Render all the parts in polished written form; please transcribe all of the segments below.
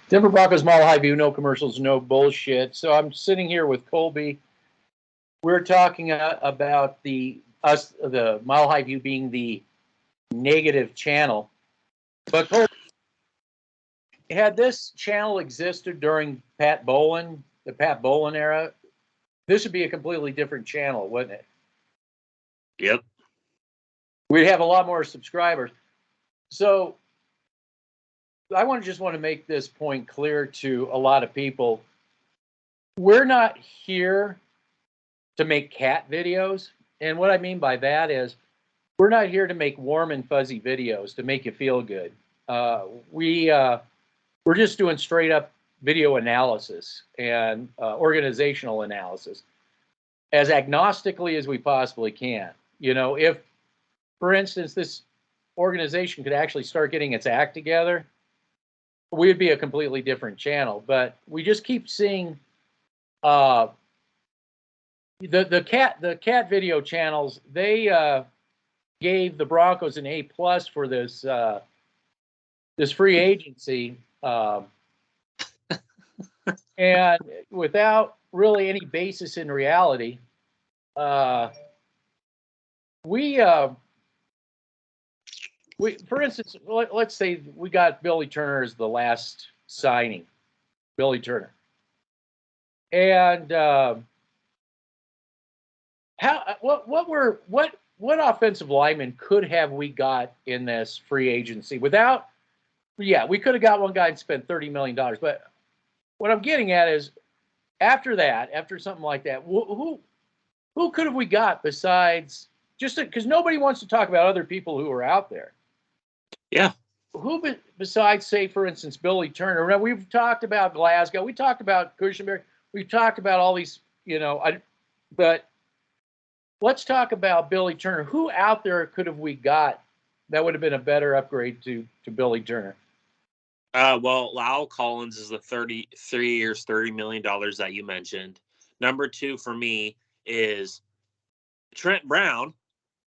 Denver Broncos Mile High View, no commercials, no bullshit. So I'm sitting here with Colby. We're talking about the Mile High View being the negative channel. But Colby, had this channel existed during the Pat Bowlen era, this would be a completely different channel, wouldn't it? Yep. We'd have a lot more subscribers. So I want to make this point clear to a lot of people. We're not here to make cat videos. And what I mean by that is we're not here to make warm and fuzzy videos to make you feel good. We're just doing straight up video analysis and organizational analysis as agnostically as we possibly can. You know, if, for instance, this organization could actually start getting its act together, we'd be a completely different channel. But we just keep seeing the cat video channels. They gave the Broncos an A+ for this this free agency, and without really any basis in reality. For instance, let's say we got Billy Turner as the last signing, Billy Turner, and what offensive lineman could have we got in this free agency without? Yeah, we could have got one guy and spent $30 million, but what I'm getting at is after something like that, who could have we got besides just because nobody wants to talk about other people who are out there. Yeah. Who besides, say, for instance, Billy Turner? Now, we've talked about Glasgow. We talked about Cushenberry. We've talked about all these, but let's talk about Billy Turner. Who out there could have we got that would have been a better upgrade to Billy Turner? Well, La'el Collins is the 3 years, $30 million that you mentioned. Number 2 for me is Trent Brown,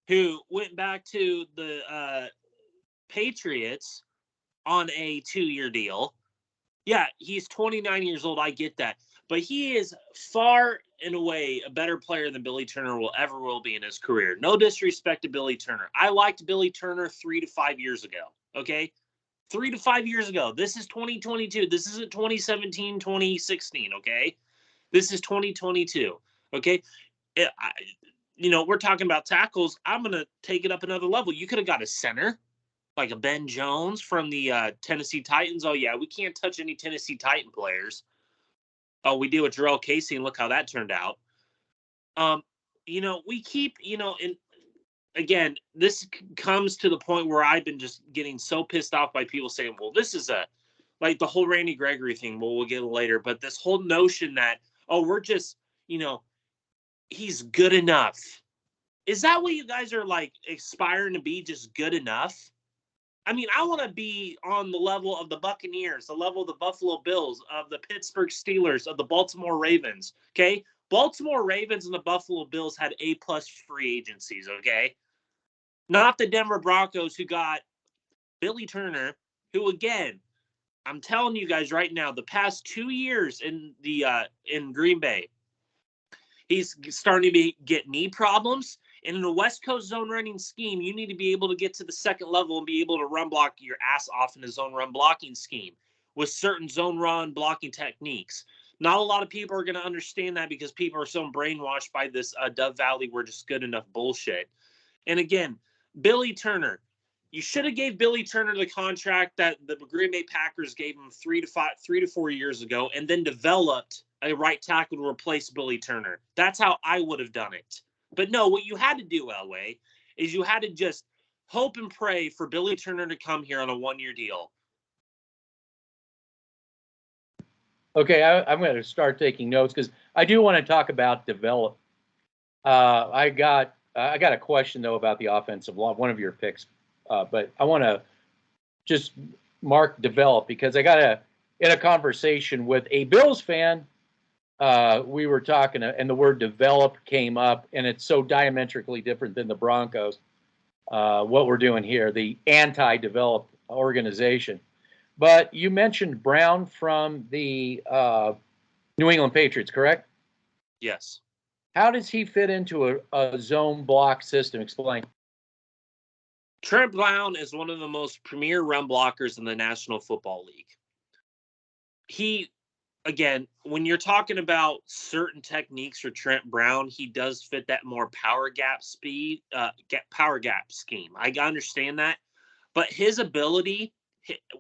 who went back to the Patriots on a 2-year deal. Yeah, he's 29 years old. I get that. But he is far and away a better player than Billy Turner will be in his career. No disrespect to Billy Turner. I liked Billy Turner 3 to 5 years ago. Okay? 3 to 5 years ago. This is 2022. This isn't 2017, 2016, okay? This is 2022, okay? We're talking about tackles. I'm going to take it up another level. You could have got a center, like a Ben Jones from the Tennessee Titans. Oh, yeah, we can't touch any Tennessee Titan players. Oh, we do with Jarrell Casey, and look how that turned out. We keep, and again, this comes to the point where I've been just getting so pissed off by people saying, well, this is like the whole Randy Gregory thing. Well, we'll get it later. But this whole notion that, we're just, he's good enough. Is that what you guys are like aspiring to be, just good enough? I mean, I want to be on the level of the Buccaneers, the level of the Buffalo Bills, of the Pittsburgh Steelers, of the Baltimore Ravens, okay? Baltimore Ravens and the Buffalo Bills had A+ free agencies, okay? Not the Denver Broncos, who got Billy Turner, who, again, I'm telling you guys right now, the past 2 years in Green Bay, he's starting to get knee problems. And in a West Coast zone running scheme, you need to be able to get to the second level and be able to run block your ass off in a zone run blocking scheme with certain zone run blocking techniques. Not a lot of people are going to understand that because people are so brainwashed by this Dove Valley, we're just good enough bullshit. And again, Billy Turner, you should have gave Billy Turner the contract that the Green Bay Packers gave him 3 to 4 years ago, and then developed a right tackle to replace Billy Turner. That's how I would have done it. But no, what you had to do, Elway, is you had to just hope and pray for Billy Turner to come here on a 1-year deal. Okay, I'm going to start taking notes because I do want to talk about develop. I got a question though about the offensive line, one of your picks, but I want to just mark develop because I got in a conversation with a Bills fan. We were talking, and the word develop came up, and it's so diametrically different than the Broncos. What we're doing here, the anti-develop organization. But you mentioned Brown from the New England Patriots, correct? Yes. How does he fit into a zone block system? Explain. Trent Brown is one of the most premier run blockers in the National Football League. Again, when you're talking about certain techniques for Trent Brown, he does fit that more power gap scheme. I understand that, but his ability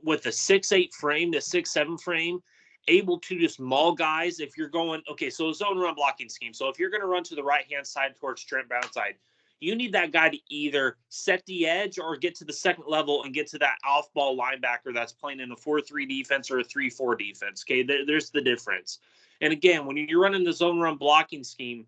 with a 6'8" frame, the 6'7" frame, able to just maul guys. If you're going, okay, so zone run blocking scheme. So if you're going to run to the right hand side towards Trent Brown's side, you need that guy to either set the edge or get to the second level and get to that off-ball linebacker that's playing in a 4-3 defense or a 3-4 defense. Okay, there's the difference. And again, when you're running the zone run blocking scheme,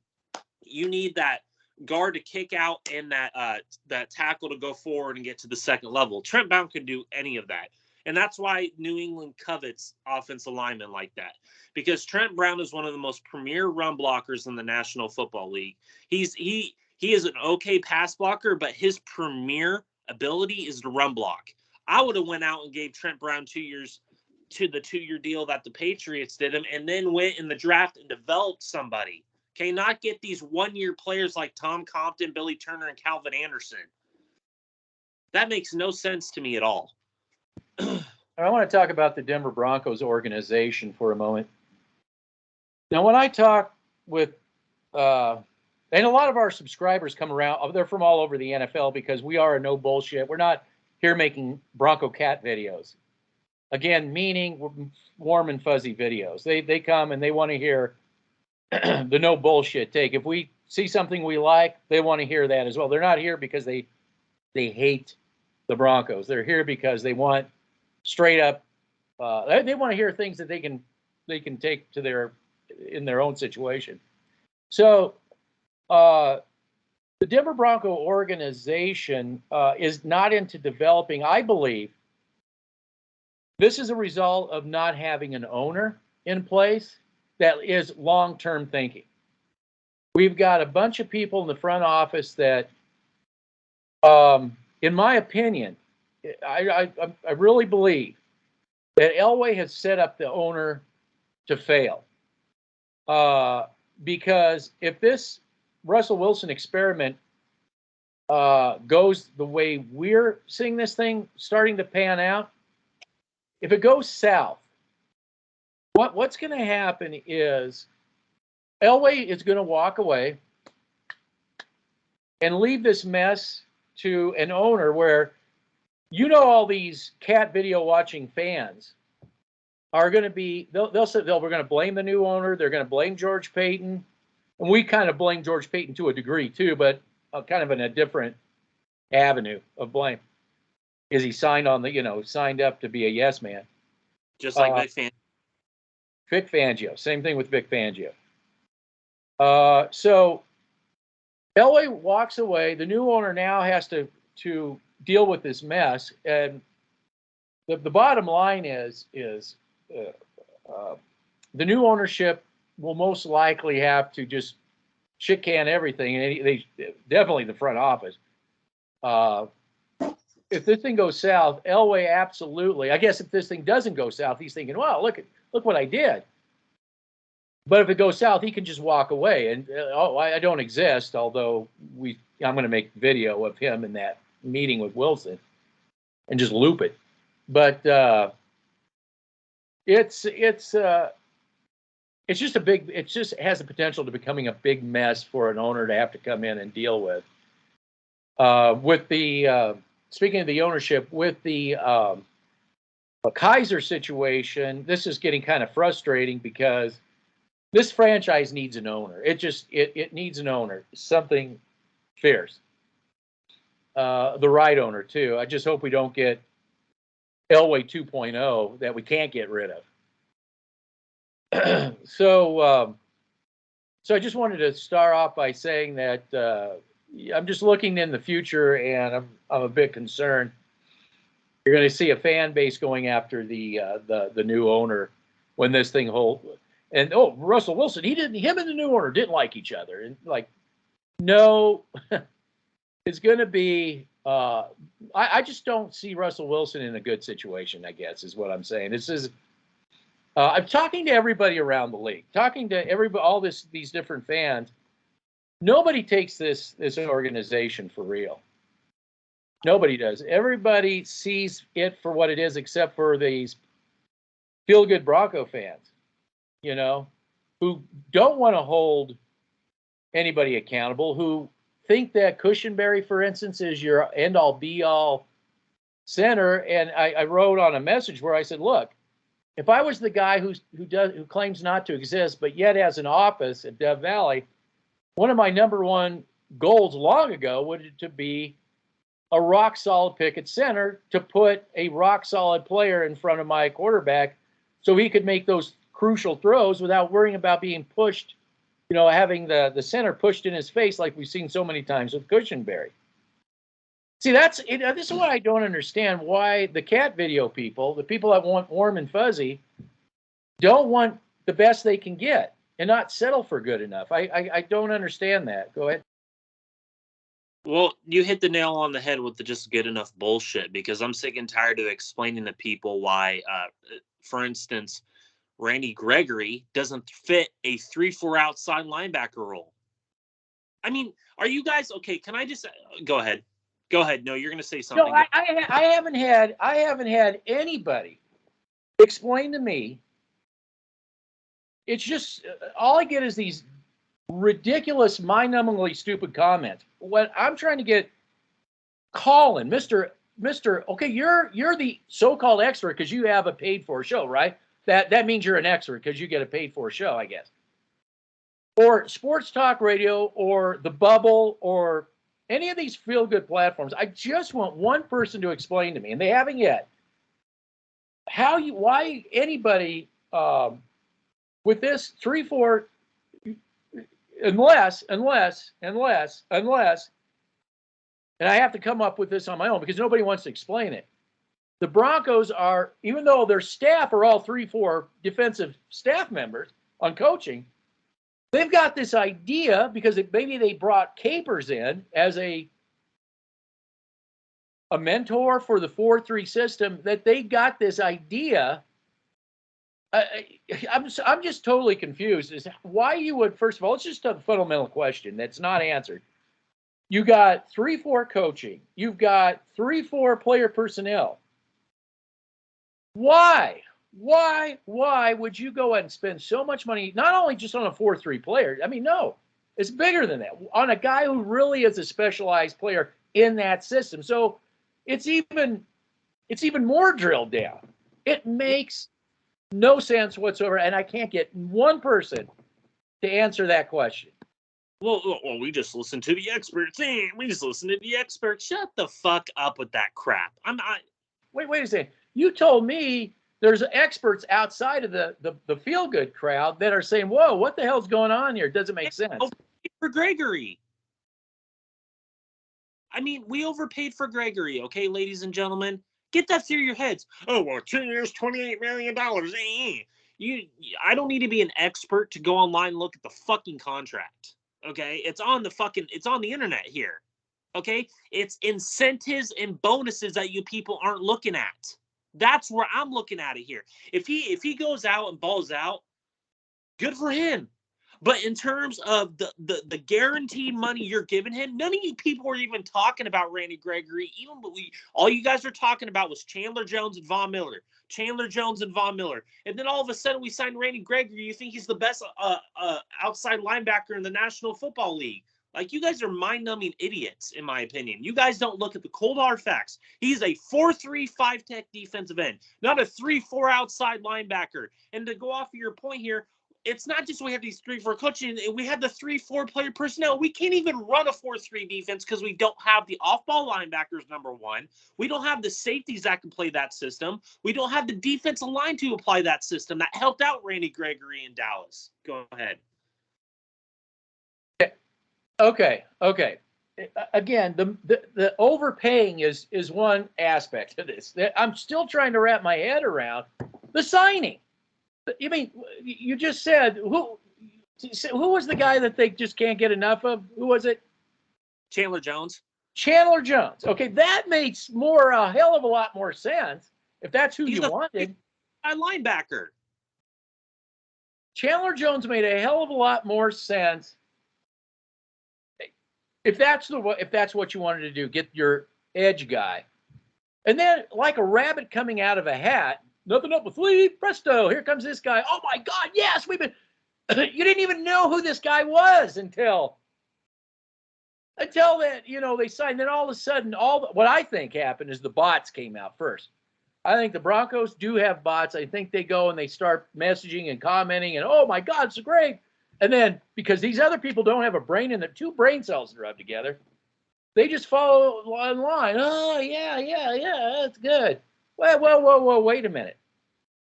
you need that guard to kick out and that tackle to go forward and get to the second level. Trent Brown can do any of that. And that's why New England covets offensive linemen like that, because Trent Brown is one of the most premier run blockers in the National Football League. He is an okay pass blocker, but his premier ability is to run block. I would have went out and gave Trent Brown 2 years to the 2-year deal that the Patriots did him, and then went in the draft and developed somebody. Okay, not get these 1-year players like Tom Compton, Billy Turner, and Calvin Anderson. That makes no sense to me at all. I want to talk about the Denver Broncos organization for a moment. Now, when I talk with, and a lot of our subscribers come around, they're from all over the NFL because we are a no bullshit. We're not here making Bronco cat videos. Again, meaning warm and fuzzy videos. They come and they want to hear the no bullshit take. If we see something we like, they want to hear that as well. They're not here because they hate the Broncos. They're here because they want straight up. They want to hear things that they can take to in their own situation. So the Denver Bronco organization is not into developing. I believe this is a result of not having an owner in place that is long-term thinking. We've got a bunch of people in the front office that, in my opinion, I really believe that Elway has set up the owner to fail. Because if this Russell Wilson experiment goes the way we're seeing this thing starting to pan out, if it goes south, what's going to happen is Elway is going to walk away and leave this mess to an owner where, all these cat video watching fans are going to be, they'll say, we're going to blame the new owner. They're going to blame George Payton. And we kind of blame George Payton to a degree too, but kind of in a different avenue of blame. Is he signed up to be a yes man? Just like Vic Fangio. Same thing with Vic Fangio. So Elway walks away. The new owner now has to deal with this mess. And the bottom line is the new ownership will most likely have to just shit can everything. And they definitely the front office. If this thing goes south, Elway absolutely. I guess if this thing doesn't go south, he's thinking, "Wow, look what I did." But if it goes south, he can just walk away and I don't exist. Although I'm going to make video of him in that meeting with Wilson and just loop it. But it's just it just has the potential to becoming a big mess for an owner to have to come in and deal with. With the speaking of the ownership, with the Kaiser situation, this is getting kind of frustrating because this franchise needs an owner. It needs an owner, something fierce. The right owner too. I just hope we don't get Elway 2.0 that we can't get rid of. So I just wanted to start off by saying that I'm just looking in the future, and I'm a bit concerned. You're going to see a fan base going after the new owner when this thing holds. And Russell Wilson, him and the new owner didn't like each other. And no, it's going to be I just don't see Russell Wilson in a good situation, I guess, is what I'm saying. This is I'm talking to everybody around the league, talking to everybody, all these different fans. Nobody takes this organization for real. Nobody does. Everybody sees it for what it is, except for these feel-good Bronco fans, who don't want to hold anybody accountable, who think that Cushenberry, for instance, is your end-all, be-all center. And I wrote on a message where I said, look, if I was the guy who claims not to exist, but yet has an office at Death Valley, one of my number one goals long ago would to be a rock solid pick at center, to put a rock solid player in front of my quarterback so he could make those crucial throws without worrying about being pushed, having the center pushed in his face like we've seen so many times with Cushenberry. See, this is what I don't understand, why the cat video people, the people that want warm and fuzzy, don't want the best they can get and not settle for good enough. I don't understand that. Go ahead. Well, you hit the nail on the head with the just good enough bullshit, because I'm sick and tired of explaining to people why, for instance, Randy Gregory doesn't fit a 3-4 outside linebacker role. I mean, are you guys okay? Can I just go ahead? Go ahead. No, you're going to say something. No, I haven't had anybody explain to me. It's just all I get is these ridiculous, mind-numbingly stupid comments. What I'm trying to get, Colin, Mr. Okay, you're the so-called expert because you have a paid-for show, right? That means you're an expert because you get a paid-for show, I guess. Or sports talk radio, or the Bubble, or any of these feel-good platforms. I just want one person to explain to me, and they haven't yet, why anybody with this 3-4. Unless, and I have to come up with this on my own because nobody wants to explain it. The Broncos are, even though their staff are all 3-4 defensive staff members on coaching, they've got this idea because maybe they brought Capers in as a mentor for the 4-3 system, that they got this idea. I'm just totally confused as why you would, first of all, it's just a fundamental question that's not answered. You got 3-4 coaching. You've got 3-4 player personnel. Why would you go ahead and spend so much money, not only just on a 4-3 player? I mean, no, it's bigger than that. On a guy who really is a specialized player in that system. So it's even more drilled down. It makes no sense whatsoever, and I can't get one person to answer that question. Well, we just listen to the experts. We just listen to the experts. Shut the fuck up with that crap. Wait a second. You told me there's experts outside of the feel-good crowd that are saying, whoa, what the hell's going on here? It doesn't make sense. For Gregory. I mean, we overpaid for Gregory, okay, ladies and gentlemen? Get that through your heads. Oh, well, 2 years, $28 million. I don't need to be an expert to go online and look at the fucking contract. Okay? It's on the internet here. Okay? It's incentives and bonuses that you people aren't looking at. That's where I'm looking at it here. If he goes out and balls out, good for him. But in terms of the guaranteed money you're giving him, none of you people were even talking about Randy Gregory. All you guys are talking about was Chandler Jones and Von Miller. And then all of a sudden we signed Randy Gregory. You think he's the best outside linebacker in the National Football League. Like, you guys are mind-numbing idiots, in my opinion. You guys don't look at the cold hard facts. He's a 4-3, 5-tech defensive end, not a 3-4 outside linebacker. And to go off of your point here, it's not just we have these 3-4 coaching. We have the 3-4 player personnel. We can't even run a 4-3 defense because we don't have the off-ball linebackers, number one. We don't have the safeties that can play that system. We don't have the defensive line to apply that system that helped out Randy Gregory in Dallas. Go ahead. Okay. Again, the overpaying is one aspect of this. I'm still trying to wrap my head around the signing. You mean, you just said who was the guy that they just can't get enough of? Who was it? Chandler Jones. Chandler Jones. Okay, that makes a hell of a lot more sense if that's who He's you a wanted. linebacker. Chandler Jones made a hell of a lot more sense if that's what you wanted to do. Get your edge guy, and then like a rabbit coming out of a hat. Nothing up with sleeve. Presto! Here comes this guy. Oh my God! Yes, we've been. You didn't even know who this guy was until that they signed. Then all of a sudden, what I think happened is the bots came out first. I think the Broncos do have bots. I think they go and they start messaging and commenting and, oh my God, it's great. And then because these other people don't have a brain in their two brain cells to rub together, they just follow in line. Oh yeah, that's good. Whoa, wait a minute.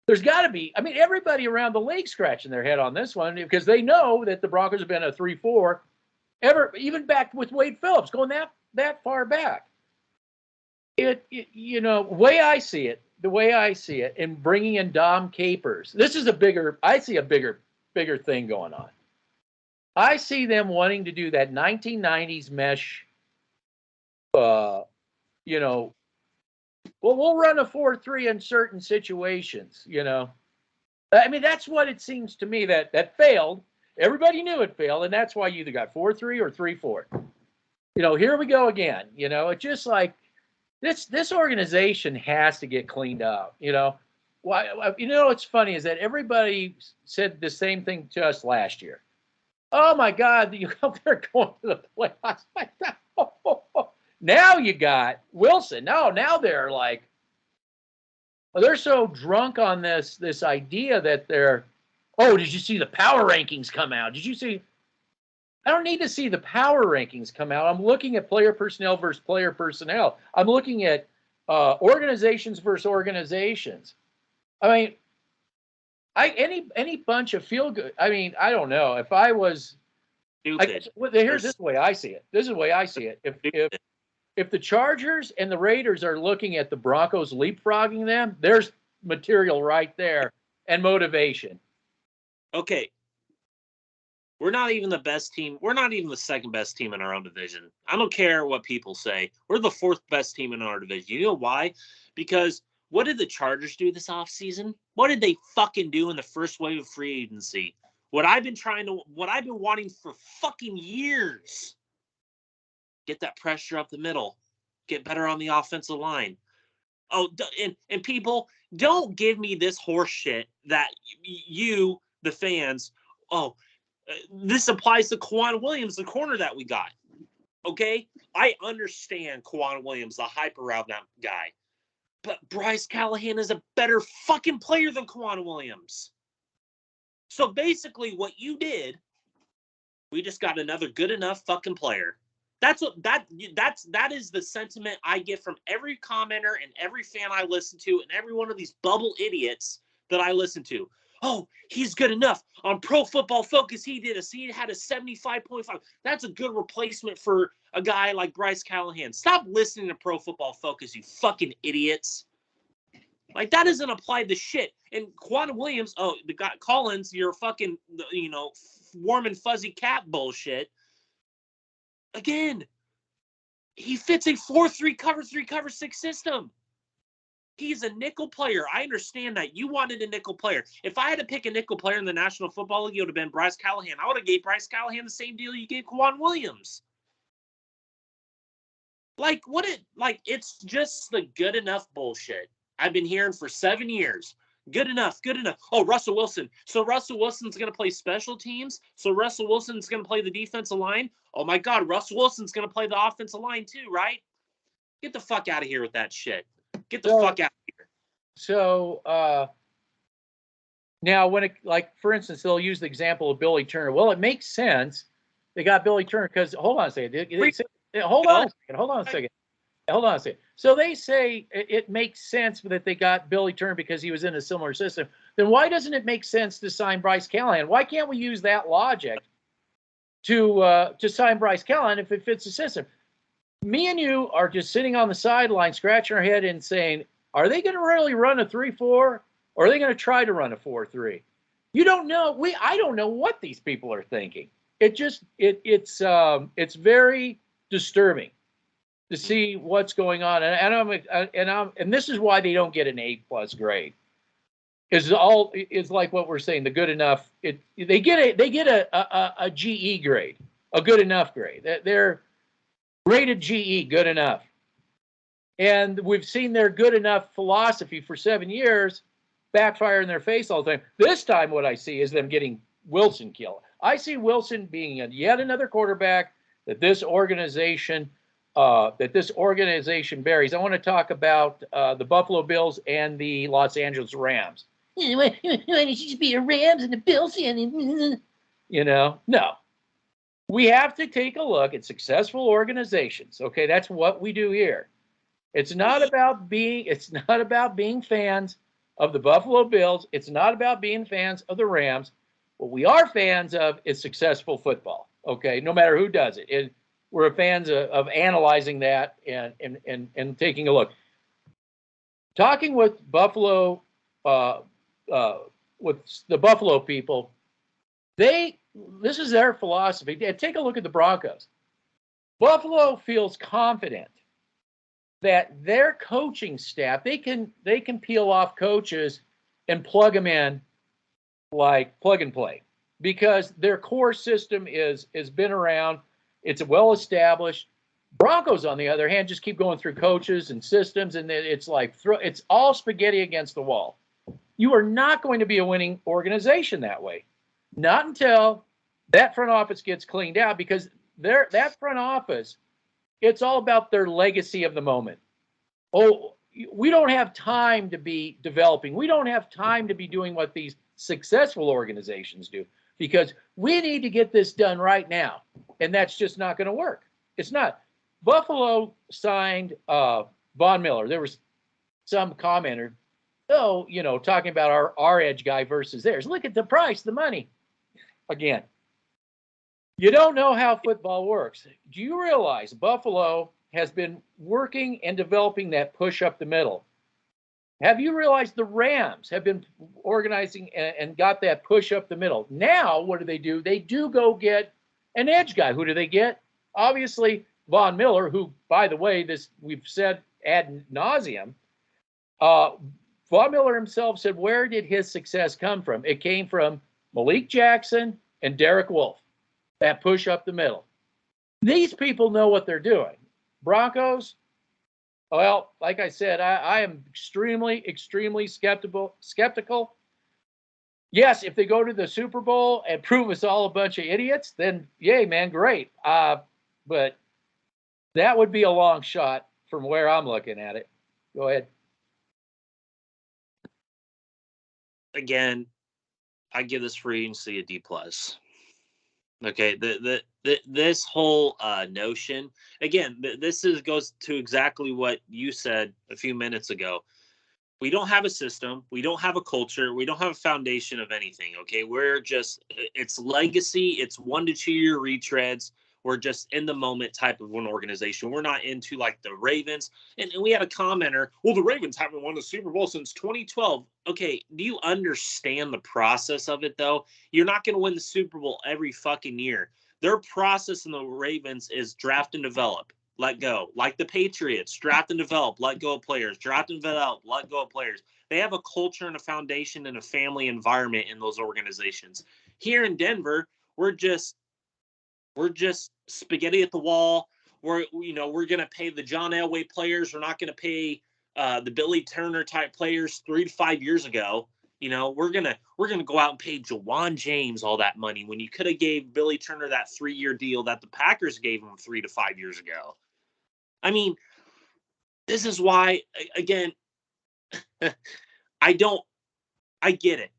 There's got to be. I mean, everybody around the league scratching their head on this one because they know that the Broncos have been a 3-4 even back with Wade Phillips going that far back. The way I see it, and bringing in Dom Capers, I see a bigger thing going on. I see them wanting to do that 1990s mesh. We'll run a 4-3 in certain situations. I mean, that's what it seems to me that failed. Everybody knew it failed, and that's why you either got 4-3 or 3-4. Here we go again. It's just like this organization has to get cleaned up. What's funny is that everybody said the same thing to us last year. Oh my God, they're going to the playoffs. Now you got Wilson. Now they're like, they're so drunk on this idea that they're. Oh, did you see the power rankings come out? Did you see? I don't need to see the power rankings come out. I'm looking at player personnel versus player personnel. I'm looking at organizations versus organizations. I mean, any bunch of feel good. I mean, I don't know. If I was, here's this way I see it. This is the way I see it. If the Chargers and the Raiders are looking at the Broncos leapfrogging them, there's material right there and motivation. Okay. We're not even the best team. We're not even the second best team in our own division. I don't care what people say. We're the fourth best team in our division. You know why? Because what did the Chargers do this offseason? What did they fucking do in the first wave of free agency? What I've been wanting for fucking years. Get that pressure up the middle. Get better on the offensive line. Oh, and people, don't give me this horse shit that you, the fans, this applies to Quan Williams, the corner that we got. Okay? I understand Quan Williams, the hype around that guy. But Bryce Callahan is a better fucking player than Quan Williams. So basically what you did, we just got another good enough fucking player. That is the sentiment I get from every commenter and every fan I listen to and every one of these bubble idiots that I listen to. Oh, he's good enough. On Pro Football Focus, he had a 75.5. That's a good replacement for a guy like Bryce Callahan. Stop listening to Pro Football Focus, you fucking idiots. Like, that doesn't apply to shit. And Quan Williams, the guy Collins, your fucking, warm and fuzzy cat bullshit. Again, he fits a 4-3 cover 3 cover 6 system. He's a nickel player. I understand that. You wanted a nickel player. If I had to pick a nickel player in the National Football League, it would have been Bryce Callahan. I would have gave Bryce Callahan the same deal you gave Quan Williams. It's just the good enough bullshit I've been hearing for 7 years. Good enough. Oh, Russell Wilson. So Russell Wilson's going to play special teams? So Russell Wilson's going to play the defensive line? Oh, my God, Russell Wilson's going to play the offensive line too, right? Get the fuck out of here with that shit. Get the fuck out of here. So now when for instance, they'll use the example of Billy Turner. Well, it makes sense. They got Billy Turner because, hold on a second. Hold on a second. So they say it makes sense that they got Billy Turner because he was in a similar system. Then why doesn't it make sense to sign Bryce Callahan? Why can't we use that logic to sign Bryce Callahan if it fits the system? Me and you are just sitting on the sideline, scratching our head and saying, are they going to really run a 3-4 or are they going to try to run a 4-3? You don't know. I don't know what these people are thinking. It's very disturbing. to see what's going on. And this is why they don't get an A+ grade. Is like what we're saying, the good enough. They get a GE grade, a good enough grade. They're rated GE, good enough. And we've seen their good enough philosophy for 7 years backfire in their face all the time. This time, what I see is them getting Wilson killed. I see Wilson being yet another quarterback that this organization buries. I want to talk about the Buffalo Bills and the Los Angeles Rams. Why don't you just be a Rams and the Bills fan? No. We have to take a look at successful organizations. Okay, that's what we do here. It's not about being fans of the Buffalo Bills. It's not about being fans of the Rams. What we are fans of is successful football. Okay, no matter who does it. We're fans of analyzing that and taking a look. Talking with Buffalo, with the Buffalo people, this is their philosophy. Take a look at the Broncos. Buffalo feels confident that their coaching staff, they can peel off coaches and plug them in like plug and play, because their core system has been around. It's well established. Broncos, on the other hand, just keep going through coaches and systems, and it's like it's all spaghetti against the wall. You are not going to be a winning organization that way. Not until that front office gets cleaned out, because that front office, it's all about their legacy of the moment. Oh, we don't have time to be developing. We don't have time to be doing what these successful organizations do, because we need to get this done right now. And that's just not going to work. It's not. Buffalo signed Von Miller. There was some commenter, talking about our edge guy versus theirs. Look at the price, the money. Again, you don't know how football works. Do you realize Buffalo has been working and developing that push up the middle? Have you realized the Rams have been organizing and got that push up the middle? Now, what do? They do go get an edge guy. Who do they get? Obviously, Von Miller, who, by the way, we've said ad nauseum. Von Miller himself said, where did his success come from? It came from Malik Jackson and Derek Wolfe, that push up the middle. These people know what they're doing. Broncos, well, like I said, I am extremely, extremely skeptical. Yes, if they go to the Super Bowl and prove us all a bunch of idiots, then yay, man, great. But that would be a long shot from where I'm looking at it. Go ahead. Again, I give this free agency a D+. Okay, this whole notion, again, this goes to exactly what you said a few minutes ago. We don't have a system. We don't have a culture. We don't have a foundation of anything. Okay, it's legacy. It's 1 to 2 year retreads. We're just in the moment type of an organization. We're not into like the Ravens. And we had a commenter, well, the Ravens haven't won the Super Bowl since 2012. Okay, do you understand the process of it, though? You're not going to win the Super Bowl every fucking year. Their process in the Ravens is draft and develop, let go. Like the Patriots, draft and develop, let go of players. Draft and develop, let go of players. They have a culture and a foundation and a family environment in those organizations. Here in Denver, we're just spaghetti at the wall. We're going to pay the John Elway players. We're not going to pay the Billy Turner type players 3 to 5 years ago. We're gonna go out and pay Jawan James all that money when you could have gave Billy Turner that 3-year deal that the Packers gave him 3 to 5 years ago. I mean, this is why, again, I get it.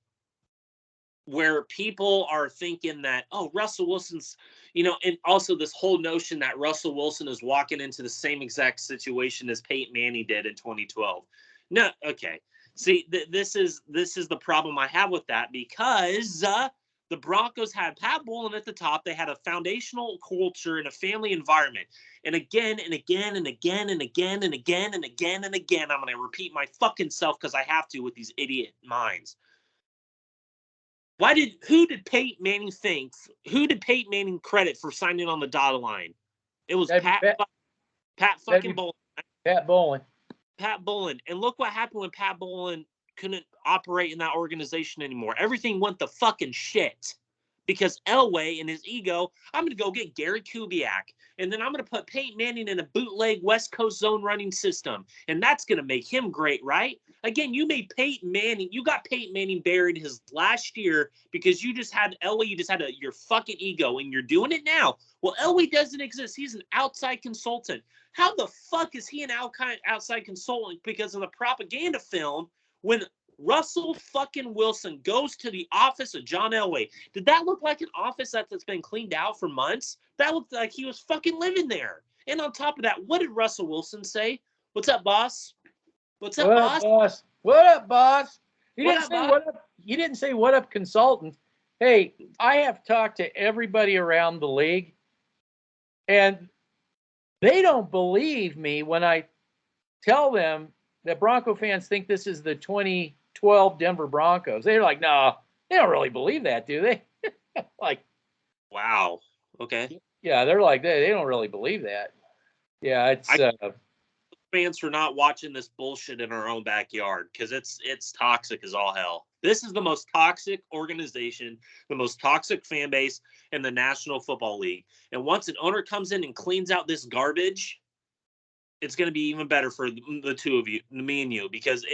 Where people are thinking that, oh, Russell Wilson's, and also this whole notion that Russell Wilson is walking into the same exact situation as Peyton Manning did in 2012. No, okay. See, this is the problem I have with that, because the Broncos had Pat Bowlen at the top. They had a foundational culture and a family environment. And again and again and again and again and again and again and again, I'm going to repeat my fucking self because I have to with these idiot minds. Who did Peyton Manning credit for signing on the dotted line? It was Pat fucking Bowlen. Pat Bowlen. Pat Bowlen. And look what happened when Pat Bowlen couldn't operate in that organization anymore. Everything went to fucking shit. Because Elway and his ego, I'm going to go get Gary Kubiak. And then I'm going to put Peyton Manning in a bootleg West Coast zone running system. And that's going to make him great, right? Again, you made Peyton Manning, you got Peyton Manning buried his last year because you just had Elway, you just had your fucking ego, and you're doing it now. Well, Elway doesn't exist. He's an outside consultant. How the fuck is he an outside consultant because of the propaganda film when Russell fucking Wilson goes to the office of John Elway? Did that look like an office that's been cleaned out for months? That looked like he was fucking living there. And on top of that, what did Russell Wilson say? What's up, boss? What's up, boss? What up, boss? He What didn't up, say boss? what up. He didn't say what up, consultant. Hey, I have talked to everybody around the league, and they don't believe me when I tell them that Bronco fans think this is the 2012 Denver Broncos. They're like, no, they don't really believe that, do they? Like, wow. Okay. yeah, they're like, they don't really believe that. Yeah, it's fans for not watching this bullshit in our own backyard because it's toxic as all hell. This is the most toxic organization, the most toxic fan base in the National Football League. And once an owner comes in and cleans out this garbage, it's going to be even better for the two of you, me and you, because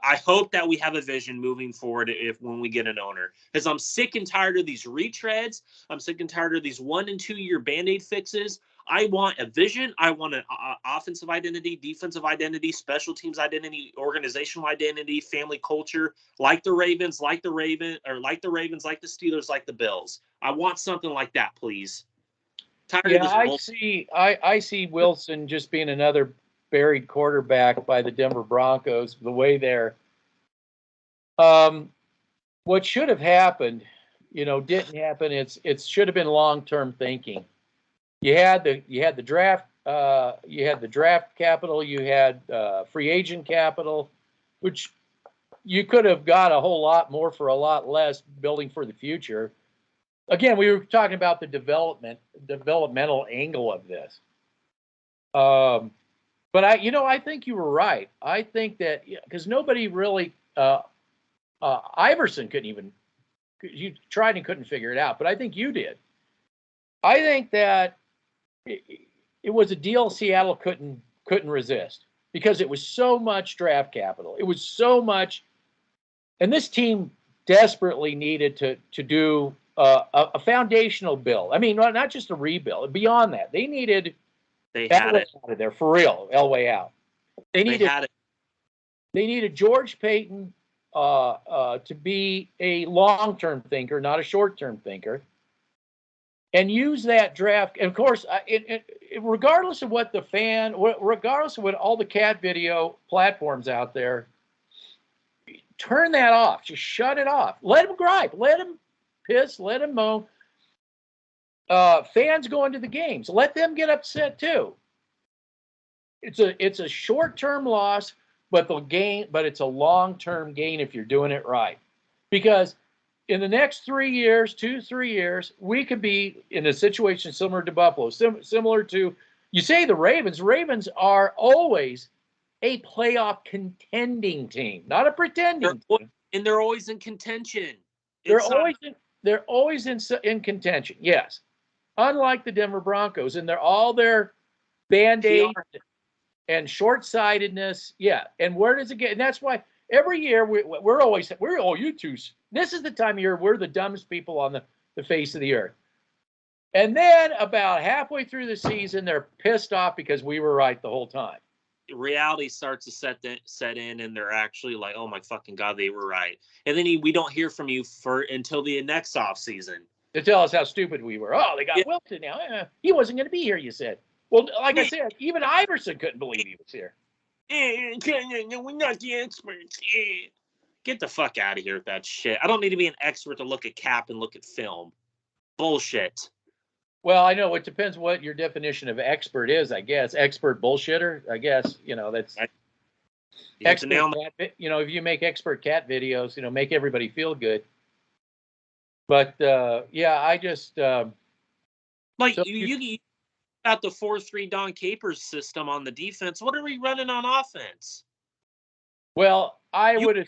I hope that we have a vision moving forward when we get an owner. Because I'm sick and tired of these retreads. I'm sick and tired of these 1 and 2 year Band-Aid fixes. I want a vision. I want an offensive identity, defensive identity, special teams identity, organizational identity, family culture, like the Ravens, like the Steelers, like the Bills. I want something like that, please. Yeah, I see Wilson just being another buried quarterback by the Denver Broncos. The way they're, what should have happened, didn't happen. It should have been long-term thinking. You had the draft, capital, you had free agent capital, which you could have got a whole lot more for a lot less, building for the future. Again, we were talking about the developmental angle of this. But I think you were right. I think that because nobody really, Iverson you tried and couldn't figure it out, but I think you did. I think that it was a deal Seattle couldn't resist because it was so much draft capital. It was so much, and this team desperately needed to do a foundational build. I mean, not just a rebuild. Beyond that, they needed Elway out of there for real. Elway out. They needed George Payton to be a long-term thinker, not a short-term thinker, and use that draft. And of course, regardless of what regardless of what all the cat video platforms out there, turn that off. Just shut it off. Let them gripe. Let them piss, let them moan. Fans going to the games, let them get upset too. It's a short-term loss, but it's a long-term gain if you're doing it right. Because in the next 3 years, 2-3 years, we could be in a situation similar to Buffalo, similar to, you say, the Ravens. Ravens are always a playoff contending team, not a pretending team. And they're always in contention. They're always in contention, yes. Unlike the Denver Broncos, and they're all their Band-Aid and short-sightedness, yeah. And where does it get? And that's why every year we're always, you two. This is the time of year we're the dumbest people on the face of the earth. And then about halfway through the season, they're pissed off because we were right the whole time. Reality starts to set in, and they're actually like, oh my fucking God, they were right. And then we don't hear from you until the next off season to tell us how stupid we were. Oh, they got Wilson now. He wasn't going to be here, you said. Well, like I said, even Iverson couldn't believe he was here. We're not the experts. Get the fuck out of here with that shit. I don't need to be an expert to look at cap and look at film. Bullshit. Well, I know it depends what your definition of expert is, I guess. Expert bullshitter, I guess. That's expert cat, if you make expert cat videos, make everybody feel good. But yeah, I just like so you About the 4-3 Don Capers system on the defense. What are we running on offense? Well, Go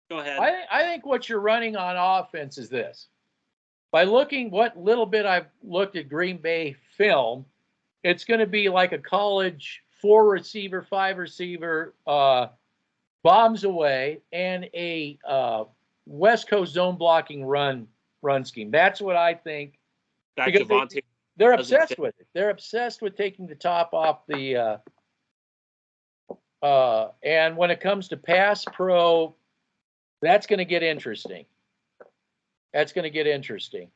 ahead. I think what you're running on offense is this. By looking what little bit I've looked at Green Bay film, it's going to be like a college 4-receiver, 5-receiver, bombs away, and a West Coast zone blocking run scheme. That's what I think. That Because Javonte they're doesn't obsessed fit. with it. They're obsessed with taking the top off the. And when it comes to pass pro, that's going to get interesting. That's going to get interesting.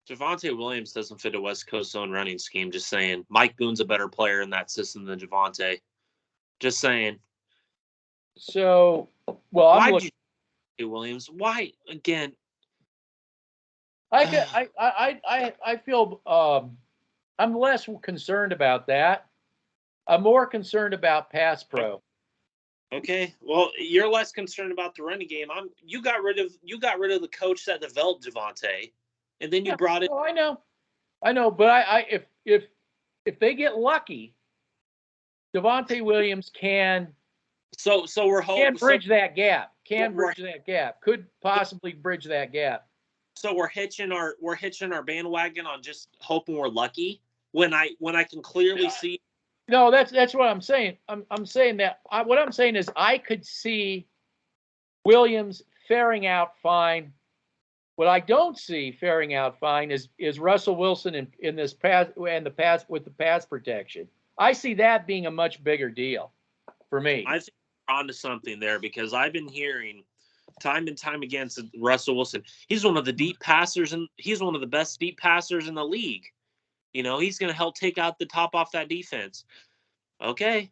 Javonte Williams doesn't fit a West Coast zone running scheme. Just saying. Mike Boone's a better player in that system than Javonte. Just saying. So, well, Why did you Williams? Why again? I feel I'm less concerned about that. I'm more concerned about pass pro. Okay, well, you're less concerned about the running game. You got rid of the coach that developed Javonte, and then you brought it. Oh, I know, but if they get lucky, Javonte Williams can we're hoping can bridge that gap. Could possibly bridge that gap. So we're hitching our bandwagon on just hoping we're lucky when I can clearly see. No, that's what I'm saying. I'm saying that what I'm saying is I could see Williams faring out fine. What I don't see faring out fine is Russell Wilson in this pass and the pass with the pass protection. I see that being a much bigger deal for me. I think we're onto something there because I've been hearing time and time again since Russell Wilson. He's one of the deep passers and he's one of the best deep passers in the league. You know, he's going to help take out the top off that defense. Okay.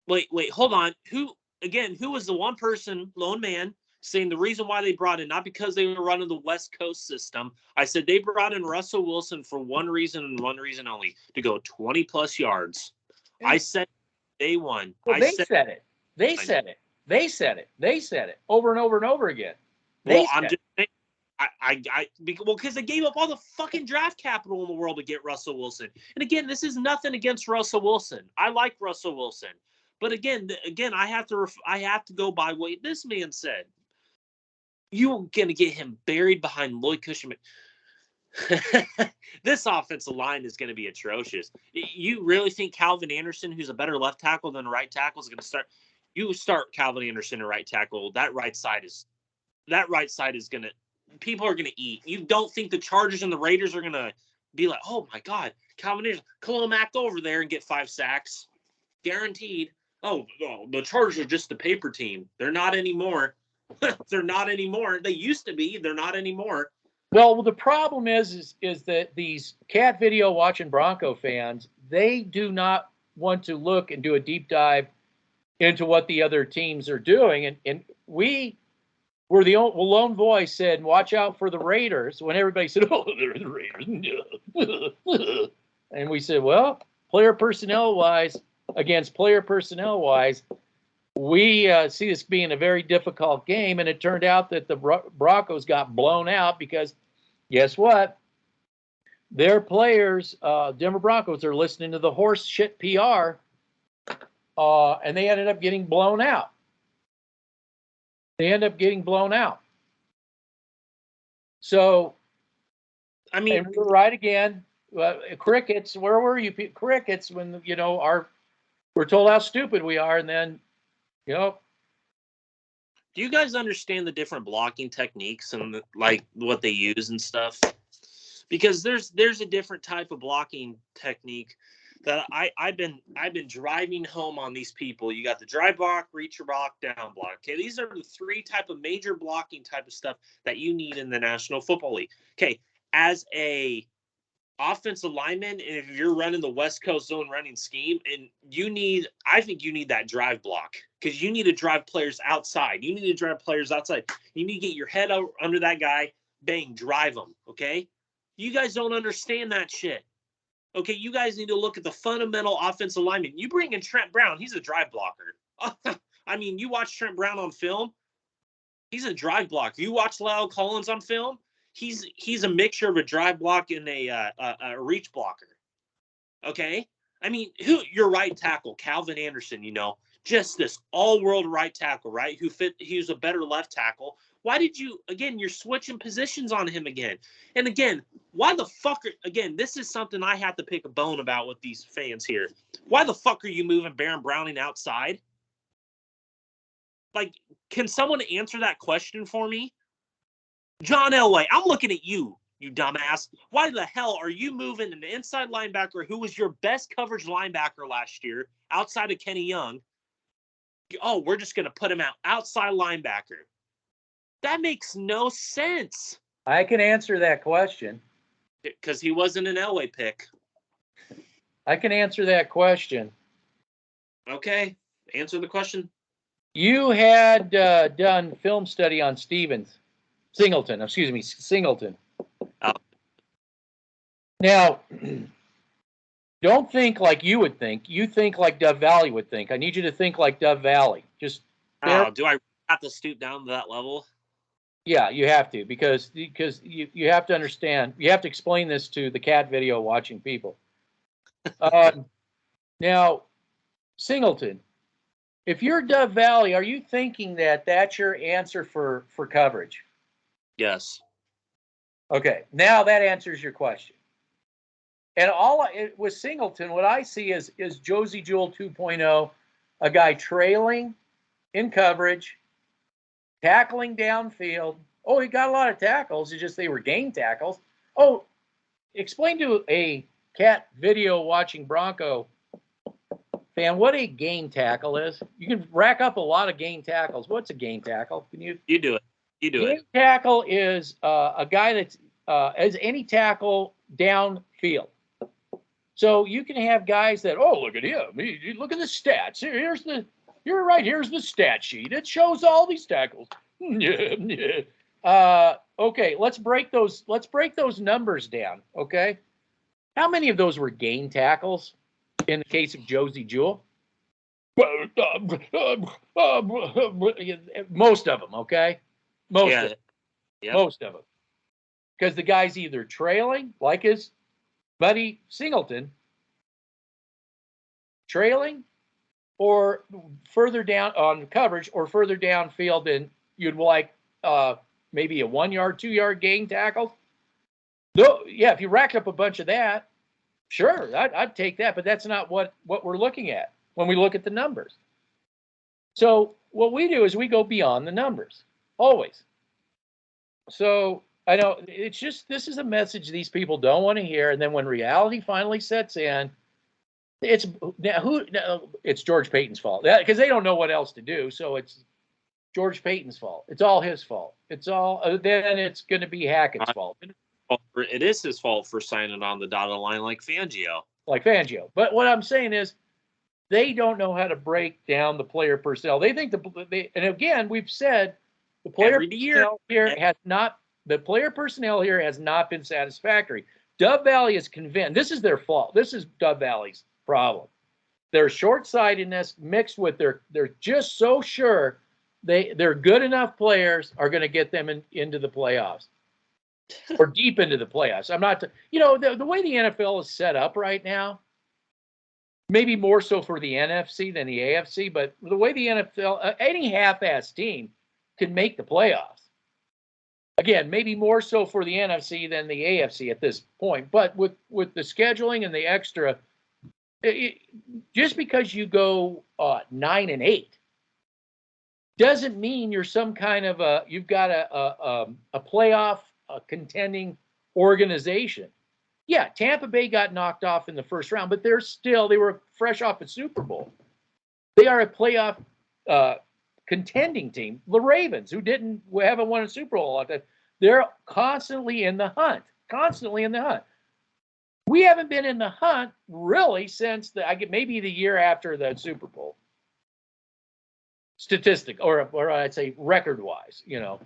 Wait, hold on. Who was the one person, lone man, saying the reason why they brought in, not because they were running the West Coast system. I said they brought in Russell Wilson for one reason and one reason only, to go 20-plus yards. I said day one. Well, They said it over and over and over again. Because they gave up all the fucking draft capital in the world to get Russell Wilson. And again, this is nothing against Russell Wilson. I like Russell Wilson. But again, I have to go by what this man said. You're going to get him buried behind Lloyd Cushman. This offensive line is going to be atrocious. You really think Calvin Anderson, who's a better left tackle than a right tackle, is going to start? You start Calvin Anderson at right tackle. That right side is going to. People are going to eat. You don't think the Chargers and the Raiders are going to be like, oh my God, Calvin Anderson, Khalil Mack over there and get 5 sacks, guaranteed. Oh, the Chargers are just the paper team. They're not anymore. They're not anymore. They used to be. They're not anymore. Well, the problem is that these cat video watching Bronco fans, they do not want to look and do a deep dive into what the other teams are doing. And we were the lone voice said, watch out for the Raiders, when everybody said, oh, they're the Raiders. And we said, well, player personnel-wise, we see this being a very difficult game. And it turned out that the Broncos got blown out because guess what? Their players, Denver Broncos, are listening to the horse shit PR, and they ended up getting blown out. So, I mean, and we're right again. Crickets, where were you? Crickets, when we're told how stupid we are, and then, Do you guys understand the different blocking techniques and like what they use and stuff? Because there's a different type of blocking technique that I've been driving home on these people. You got the drive block, reach block, down block. Okay, these are the 3 type of major blocking type of stuff that you need in the National Football League. Okay, as a offensive lineman, and if you're running the West Coast zone running scheme, and I think you need that drive block because you need to drive players outside. You need to drive players outside. You need to get your head out under that guy, bang, drive them. Okay, you guys don't understand that shit. Okay, you guys need to look at the fundamental offensive lineman. You bring in Trent Brown, he's a drive blocker. I mean, you watch Trent Brown on film, he's a drive blocker. You watch Lyle Collins on film, He's a mixture of a drive block and a reach blocker. Okay, I mean, your right tackle, Calvin Anderson, just this all-world right tackle, right? He was a better left tackle. Why did you, again, you're switching positions on him again. And again, why the fuck again, this is something I have to pick a bone about with these fans here. Why the fuck are you moving Baron Browning outside? Like, can someone answer that question for me? John Elway, I'm looking at you, you dumbass. Why the hell are you moving an inside linebacker who was your best coverage linebacker last year outside of Kenny Young? Oh, we're just going to put him outside linebacker. That makes no sense. I can answer that question. Because he wasn't an Elway pick. I can answer that question. Okay, answer the question. You had done film study on Singleton. Now, don't think like you would think. You think like Dove Valley would think. I need you to think like Dove Valley. Do I have to stoop down to that level? Yeah, you have to, because you have to understand. You have to explain this to the cat video watching people. Now, Singleton, if you're Dove Valley, are you thinking that that's your answer for coverage? Yes. Okay, now that answers your question. And with Singleton, what I see is Josie Jewell 2.0, a guy trailing in coverage, tackling downfield. Oh, he got a lot of tackles. It's just they were game tackles. Oh, explain to a cat video watching Bronco fan what a game tackle is. You can rack up a lot of game tackles. What's a game tackle? Can you? You do it. Game tackle is a guy that's as any tackle downfield. So you can have guys that, oh, look at him. Look at the stats. Here's the stat sheet. It shows all these tackles. Okay, let's break those numbers down. Okay, how many of those were gain tackles in the case of Josie Jewell? Most of them. Okay, most of them, because the guy's either trailing, like his buddy Singleton, trailing, or further down on coverage, or further downfield than you'd like. Maybe a 1 yard, 2 yard gain tackle. Though, yeah, if you rack up a bunch of that, sure, I'd take that. But that's not what we're looking at when we look at the numbers. So what we do is we go beyond the numbers always. So I know it's just, this is a message these people don't want to hear, and then when reality finally sets in, it's George Payton's fault, because they don't know what else to do. So it's George Payton's fault. It's all his fault. Then it's going to be Hackett's fault. It is his fault for signing on the dotted line like Fangio. But what I'm saying is, they don't know how to break down the player personnel. They think and again, we've said the player personnel here has not been satisfactory. Dove Valley is convinced this is their fault. This is Dove Valley's problem. Their short-sightedness mixed with they're just so sure they're good enough players are going to get them into the playoffs or deep into the playoffs. I'm not, the way the NFL is set up right now, maybe more so for the NFC than the AFC, but the way the NFL, any half-ass team can make the playoffs. Again, maybe more so for the NFC than the AFC at this point, but with the scheduling and the extra, just because you go 9-8 doesn't mean you're some kind of you've got a playoff contending organization. Yeah, Tampa Bay got knocked off in the first round, but they were fresh off a Super Bowl. They are a playoff contending team. The Ravens, who haven't won a Super Bowl a lot of time, they're constantly in the hunt. We haven't been in the hunt really since maybe the year after the Super Bowl. Statistic, or I'd say record-wise, So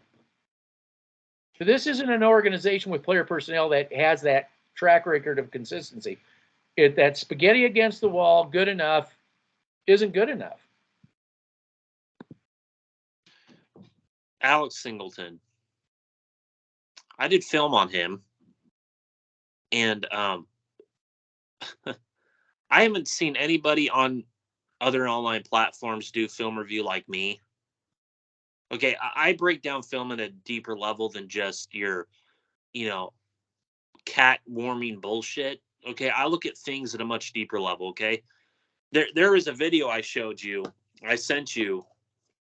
this isn't an organization with player personnel that has that track record of consistency. That spaghetti against the wall, good enough, isn't good enough. Alex Singleton. I did film on him, and I haven't seen anybody on other online platforms do film review like me. Okay, I break down film at a deeper level than just your, cat warming bullshit. Okay, I look at things at a much deeper level. Okay, there is a video I sent you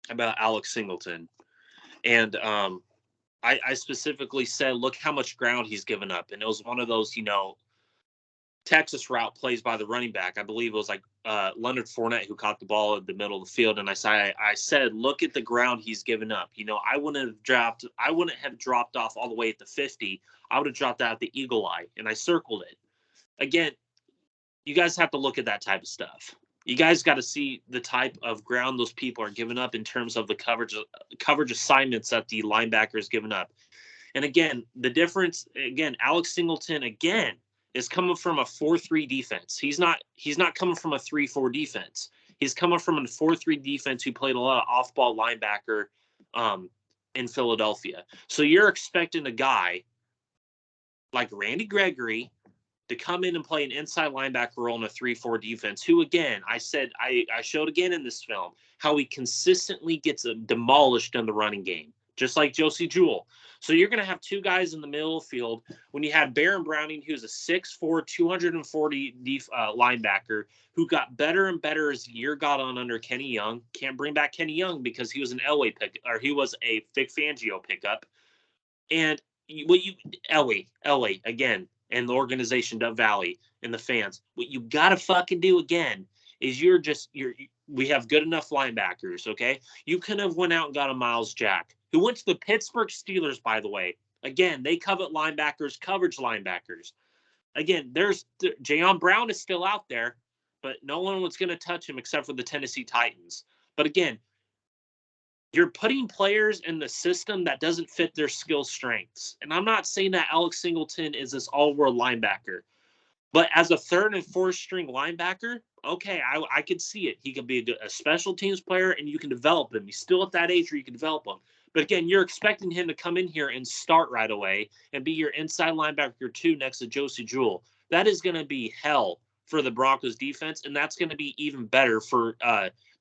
about Alex Singleton, and I specifically said, look how much ground he's given up, and it was one of those, Texas route plays by the running back. I believe it was like Leonard Fournette who caught the ball at the middle of the field, and I said, look at the ground he's given up. I wouldn't have dropped off all the way at the 50. I would have dropped out at the eagle eye, and I circled it. Again, you guys have to look at that type of stuff. You guys got to see the type of ground those people are giving up in terms of the coverage assignments that the linebacker is giving up. And again, the difference, Alex Singleton, is coming from a 4-3 defense. He's not coming from a 3-4 defense. He's coming from a 4-3 defense who played a lot of off-ball linebacker in Philadelphia. So you're expecting a guy like Randy Gregory to come in and play an inside linebacker role in a 3-4 defense, who, again, I showed again in this film how he consistently gets demolished in the running game, just like Josie Jewell. So you're going to have two guys in the middle of the field when you had Baron Browning, who's a 6'4", 240 linebacker, who got better and better as the year got on under Kenny Young. Can't bring back Kenny Young because he was an he was a Vic Fangio pickup. And Elway again, and the organization Dove Valley and the fans, what you got to fucking do again is we have good enough linebackers, okay? You could have went out and got a Miles Jack, who went to the Pittsburgh Steelers, by the way. Again, they covet linebackers, coverage linebackers. Again, Jayon Brown is still out there, but no one was going to touch him except for the Tennessee Titans. But again, you're putting players in the system that doesn't fit their skill strengths. And I'm not saying that Alex Singleton is this all-world linebacker. But as a third and fourth string linebacker, okay, I could see it. He could be a special teams player, and you can develop him. He's still at that age where you can develop him. But again, you're expecting him to come in here and start right away and be your inside linebacker 2 next to Josie Jewell. That is going to be hell for the Broncos defense, and that's going to be even better for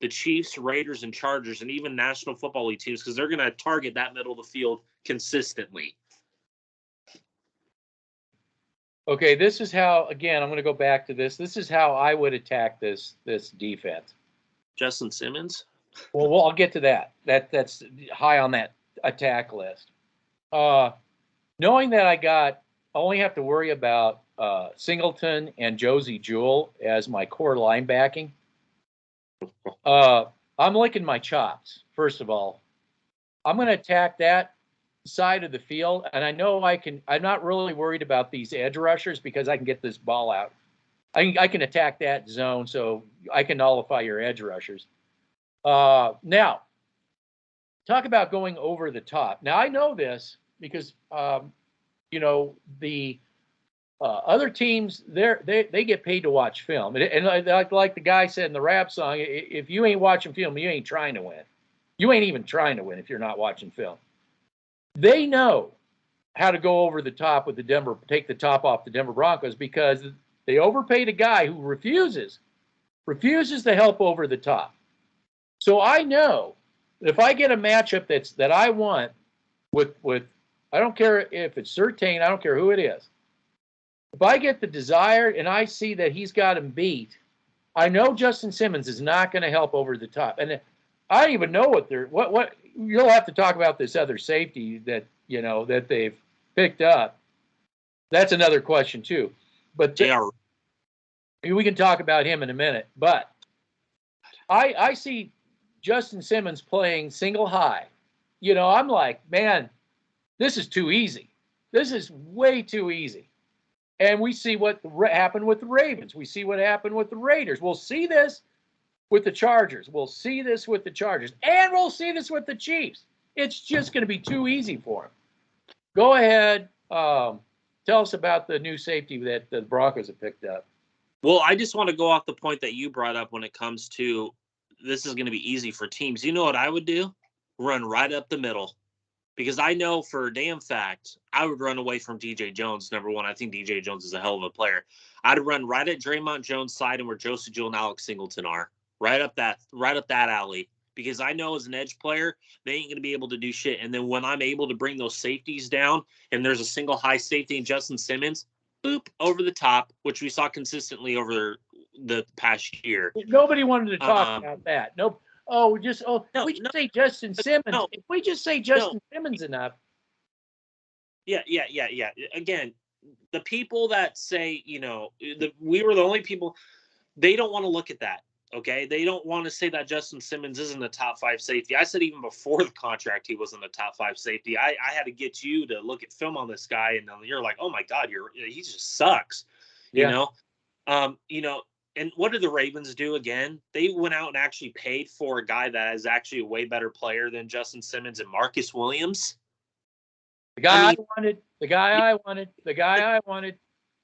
the Chiefs, Raiders, and Chargers, and even National Football League teams, because they're going to target that middle of the field consistently. Okay, this is how, again, I'm going to go back to this. This is how I would attack this defense. Justin Simmons? Well, I'll get to that. That's high on that attack list. Knowing that I only have to worry about Singleton and Josie Jewell as my core linebacking, I'm licking my chops, first of all. I'm going to attack that side of the field, and I know I'm not really worried about these edge rushers because I can get this ball out. I can attack that zone, so I can nullify your edge rushers. Now, talk about going over the top. Now, I know this because, the other teams, they get paid to watch film. And like the guy said in the rap song, if you ain't watching film, you ain't trying to win. You ain't even trying to win if you're not watching film. They know how to go over the top with take the top off the Denver Broncos because they overpaid a guy who refuses to help over the top. So I know if I get a matchup that I want with I don't care if it's Surtain, I don't care who it is. If I get the desired and I see that he's got him beat, I know Justin Simmons is not going to help over the top. And I don't even know what you'll have to talk about this other safety that they've picked up. That's another question too. But we can talk about him in a minute. But I see Justin Simmons playing single high. I'm like, man, this is too easy. This is way too easy. And we see what happened with the Ravens. We see what happened with the Raiders. We'll see this with the Chargers. We'll see this with the Chargers. And we'll see this with the Chiefs. It's just going to be too easy for them. Go ahead. Tell us about the new safety that the Broncos have picked up. Well, I just want to go off the point that you brought up when it comes to this is going to be easy for teams. You know what I would do? Run right up the middle. Because I know for a damn fact, I would run away from DJ Jones. Number one, I think DJ Jones is a hell of a player. I'd run right at Draymond Jones' side and where Joseph Jewell and Alex Singleton are, right up that alley. Because I know as an edge player, they ain't going to be able to do shit. And then when I'm able to bring those safeties down, and there's a single high safety in Justin Simmons, boop, over the top, which we saw consistently over the past year. Nobody wanted to talk about that. Nope. We just say Justin Simmons. No, if we just say Justin Simmons enough. Yeah. Again, the people that say, we were the only people, they don't want to look at that. Okay. They don't want to say that Justin Simmons isn't a top 5 safety. I said even before the contract, he wasn't a top 5 safety. I had to get you to look at film on this guy. And you're like, oh my God, he just sucks. Yeah. And what did the Ravens do again? They went out and actually paid for a guy that is actually a way better player than Justin Simmons and Marcus Williams. The guy I wanted.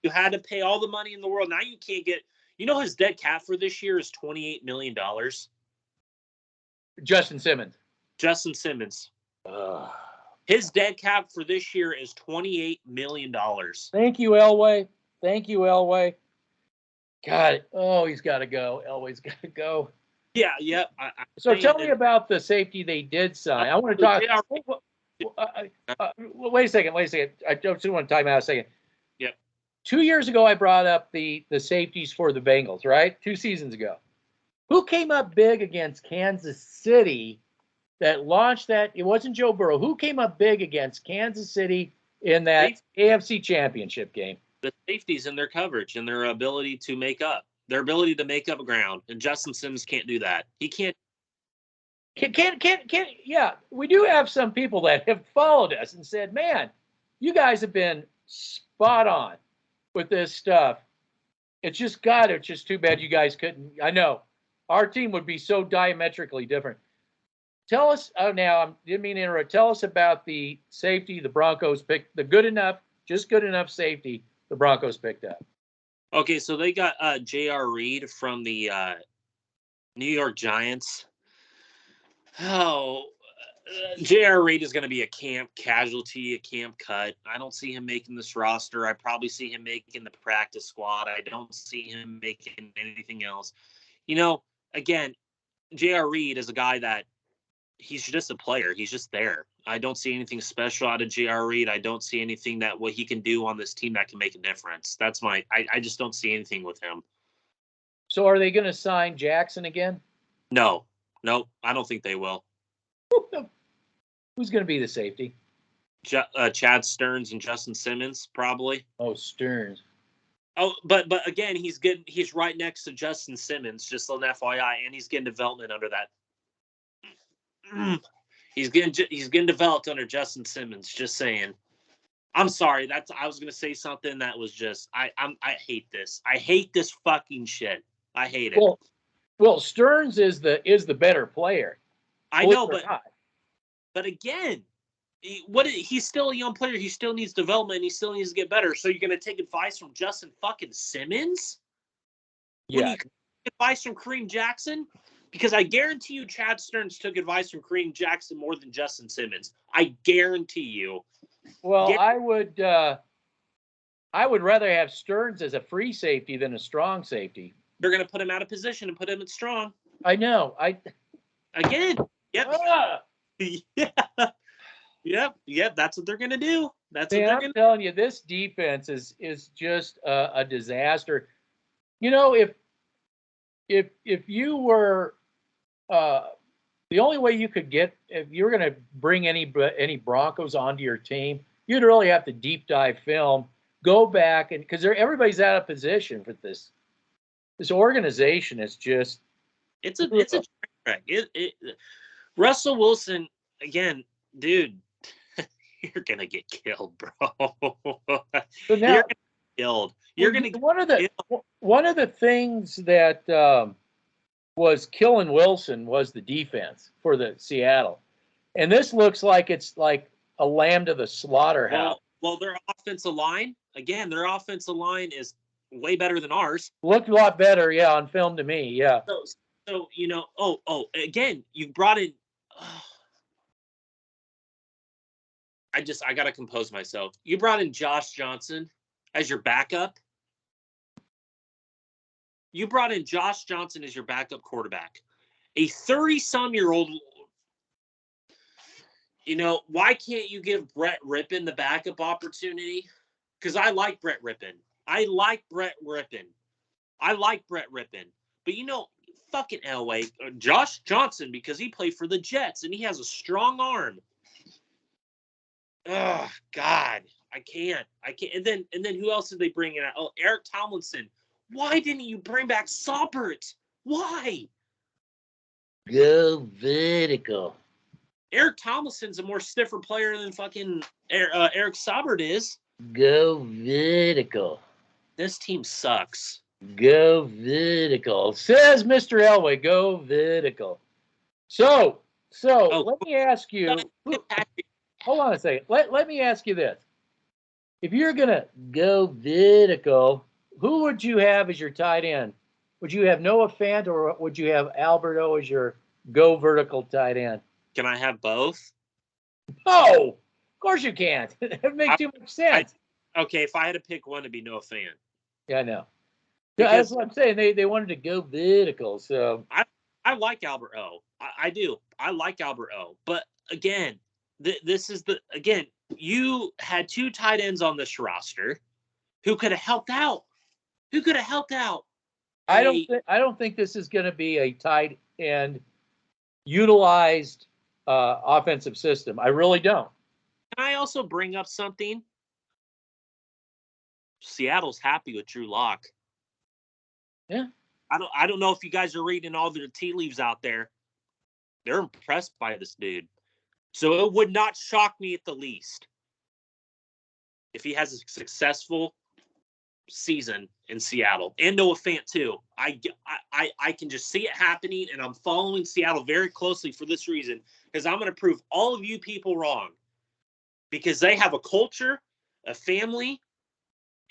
You had to pay all the money in the world. Now you can't get. His dead cap for this year is $28 million. Justin Simmons. His dead cap for this year is $28 million. Thank you, Elway. God, he's got to go. Elway's got to go. Yeah. So tell me about the safety they did sign. I want to talk. Wait a second. I just want to time out a second. Yep. 2 years ago, I brought up the safeties for the Bengals, right? 2 seasons ago. Who came up big against Kansas City that launched that? It wasn't Joe Burrow. Who came up big against Kansas City in that AFC Championship game? The safeties in their coverage and their ability to make up. Their ability to make up ground. And Justin Simmons can't do that. He can't. Yeah, we do have some people that have followed us and said, man, you guys have been spot on with this stuff. It's just too bad you guys couldn't. I know our team would be so diametrically different. Tell us now, I didn't mean to interrupt. Tell us about the safety the Broncos picked, just good enough safety the Broncos picked up. Okay, so they got J.R. Reed from the New York Giants. J.R. Reed is going to be a camp casualty, a camp cut. I don't see him making this roster. I probably see him making the practice squad. I don't see him making anything else. Again, J.R. Reed is a guy that he's just a player. He's just there. I don't see anything special out of J.R. Reed. I don't see anything that what he can do on this team that can make a difference. I just don't see anything with him. So are they going to sign Jackson again? No, I don't think they will. Who's going to be the safety? Chad Stearns and Justin Simmons, probably. Oh, Stearns. Oh, but again, he's right next to Justin Simmons, just an FYI, and he's getting development under that. He's getting developed under Justin Simmons. Just saying. I'm sorry. I was gonna say something that was just I hate this. I hate this fucking shit. I hate it. Well, Stearns is the better player. I know, but again, he's still a young player. He still needs development. He still needs to get better. So you're gonna take advice from Justin fucking Simmons? Yeah. When you take advice from Kareem Jackson? Because I guarantee you Chad Stearns took advice from Kareem Jackson more than Justin Simmons. I guarantee you. Well, I would rather have Stearns as a free safety than a strong safety. They're going to put him out of position and put him at strong. I know. Again. Yep. Yep. That's what they're going to do. I'm telling you, this defense is just a disaster. If you were the only way you could get, if you were going to bring any Broncos onto your team, you'd really have to deep dive film, go back, and because everybody's out of position for this. This organization is just it's a train wreck. Russell Wilson again, dude. You're gonna get killed, bro. So now, you're gonna get killed. You're gonna get one of the things that was killing Wilson was the defense for the Seattle, and this looks like it's like a lamb to the slaughterhouse. Well, their offensive line is way better than ours. Looked a lot better, yeah, on film to me, yeah. So again, you brought in. I gotta compose myself. You brought in Josh Johnson as your backup. You brought in Josh Johnson as your backup quarterback. A 30-some-year-old. Why can't you give Brett Rippon the backup opportunity? Because I like Brett Rippon. But fucking Elway, Josh Johnson, because he played for the Jets and he has a strong arm. Oh God, I can't. And then who else did they bring in? Oh, Eric Tomlinson. Why didn't you bring back Saubert? Why? Go vertical. Eric Tomlinson's a more stiffer player than fucking Eric Saubert is. Go vertical. This team sucks. Go vertical. Says Mr. Elway, go vertical. So let me ask you. Hold on a second. Let me ask you this. If you're going to go vertical, who would you have as your tight end? Would you have Noah Fant or would you have Alberto as your go vertical tight end? Can I have both? No, of course you can't. It makes too much sense. Okay, if I had to pick one, it'd be Noah Fant. Yeah, I know. That's what I'm saying. They wanted to go vertical. So I like Albert O. I do. I like Albert O. But again, you had two tight ends on this roster who could have helped out. I don't think this is going to be a tight end utilized offensive system. I really don't. Can I also bring up something? Seattle's happy with Drew Lock. Yeah. I don't know if you guys are reading all the tea leaves out there. They're impressed by this dude. So it would not shock me at the least if he has a successful season in Seattle. And Noah Fant too. I can just see it happening, and I'm following Seattle very closely for this reason, because I'm going to prove all of you people wrong. Because they have a culture, a family,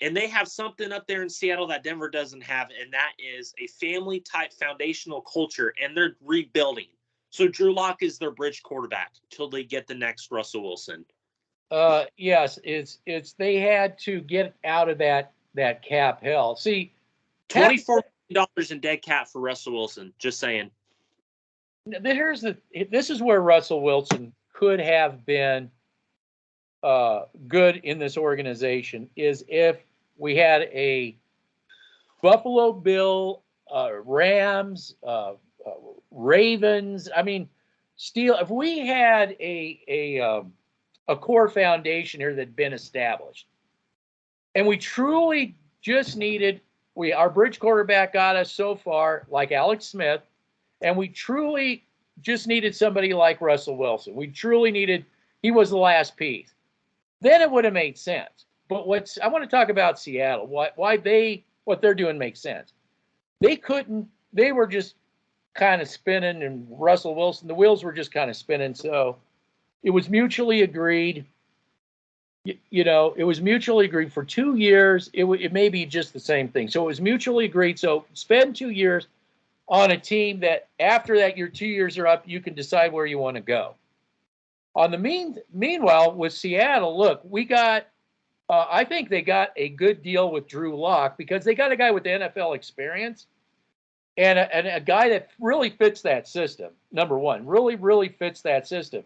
and they have something up there in Seattle that Denver doesn't have, and that is a family-type foundational culture, and they're rebuilding. So Drew Lock is their bridge quarterback till they get the next Russell Wilson. Yes, it's they had to get out of that cap hell. See, $24 million in dead cap for Russell Wilson. Just saying. This is where Russell Wilson could have been good in this organization, is if we had a Buffalo Bill, Rams, Ravens. I mean, if we had a core foundation here that had been established, and we truly just needed, our bridge quarterback got us so far, like Alex Smith, and we truly just needed somebody like Russell Wilson. We truly needed, he was the last piece. Then it would have made sense. But I want to talk about Seattle. What they're doing makes sense. They were just kind of spinning, and Russell Wilson, the wheels were just kind of spinning. So it was mutually agreed. It was mutually agreed for 2 years. It may be just the same thing. So it was mutually agreed. So spend 2 years on a team that after that, your 2 years are up, you can decide where you want to go. On the meanwhile, with Seattle, look, we got, I think they got a good deal with Drew Lock, because they got a guy with the NFL experience and a guy that really fits that system. Number one, really fits that system.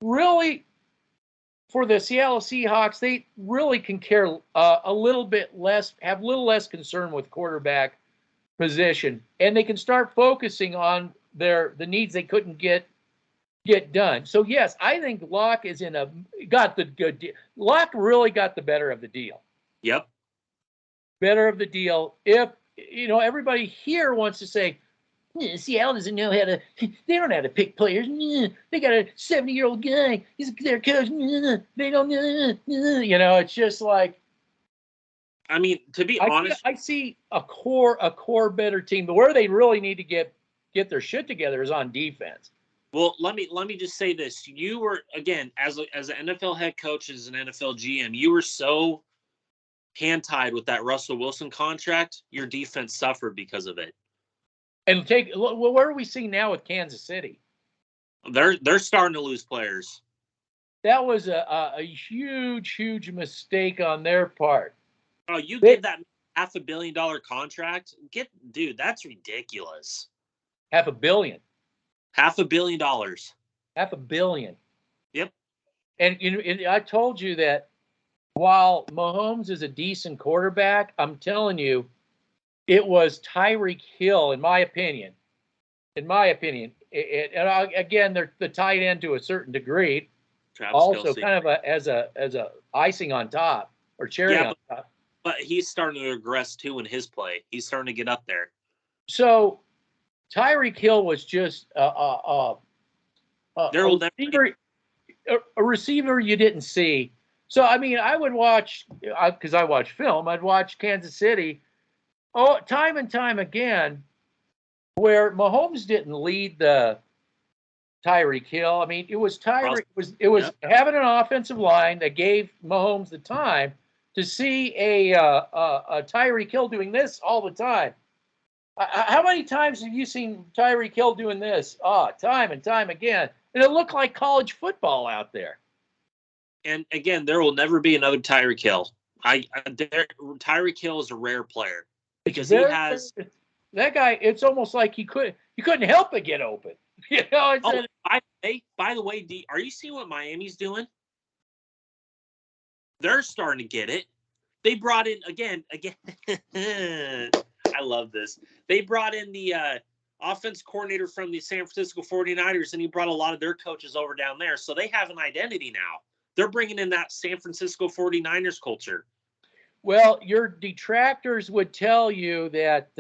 Really, for the Seattle Seahawks, they really can care a little bit less, have a little less concern with quarterback position, and they can start focusing on the needs they couldn't get done. So yes, I think Locke got the good deal. Locke really got the better of the deal. Yep. Better of the deal. If everybody here wants to say, Seattle doesn't know how to, they don't know how to pick players. They got a 70-year-old guy. He's their coach. They don't know. It's just like, I mean, to be honest, I see a core better team, but where they really need to get their shit together is on defense. Well, let me just say this. You were, again, as an NFL head coach, as an NFL GM, you were so hand-tied with that Russell Wilson contract, your defense suffered because of it. And what are we seeing now with Kansas City? They're starting to lose players. that was a huge mistake on their part. Oh, you give that $500 million contract? Dude, that's ridiculous. $500 million. $500 million. $500 million. Yep. And I told you that while Mahomes is a decent quarterback, I'm telling you, it was Tyreek Hill, in my opinion. And again, they're the tight end to a certain degree. Travis also, Kelce. kind of as a icing on top or cherry on top. But he's starting to regress too in his play. He's starting to get up there. So Tyreek Hill was just a receiver you didn't see. So, I mean, I would watch, because I watch film, I'd watch Kansas City time and time again, where Mahomes didn't lead the Tyreek Hill. I mean, it was Tyreek. It was having an offensive line that gave Mahomes the time to see a Tyreek Hill doing this all the time. How many times have you seen Tyreek Hill doing this? Time and time again. And it looked like college football out there. And again, there will never be another Tyreek Hill. Tyreek Hill is a rare player because he has that guy. It's almost like he couldn't help but get open. You know. By the way, are you seeing what Miami's doing? They're starting to get it. They brought in again. I love this. They brought in the offense coordinator from the San Francisco 49ers, and he brought a lot of their coaches over down there. So they have an identity now. They're bringing in that San Francisco 49ers culture. Well, your detractors would tell you that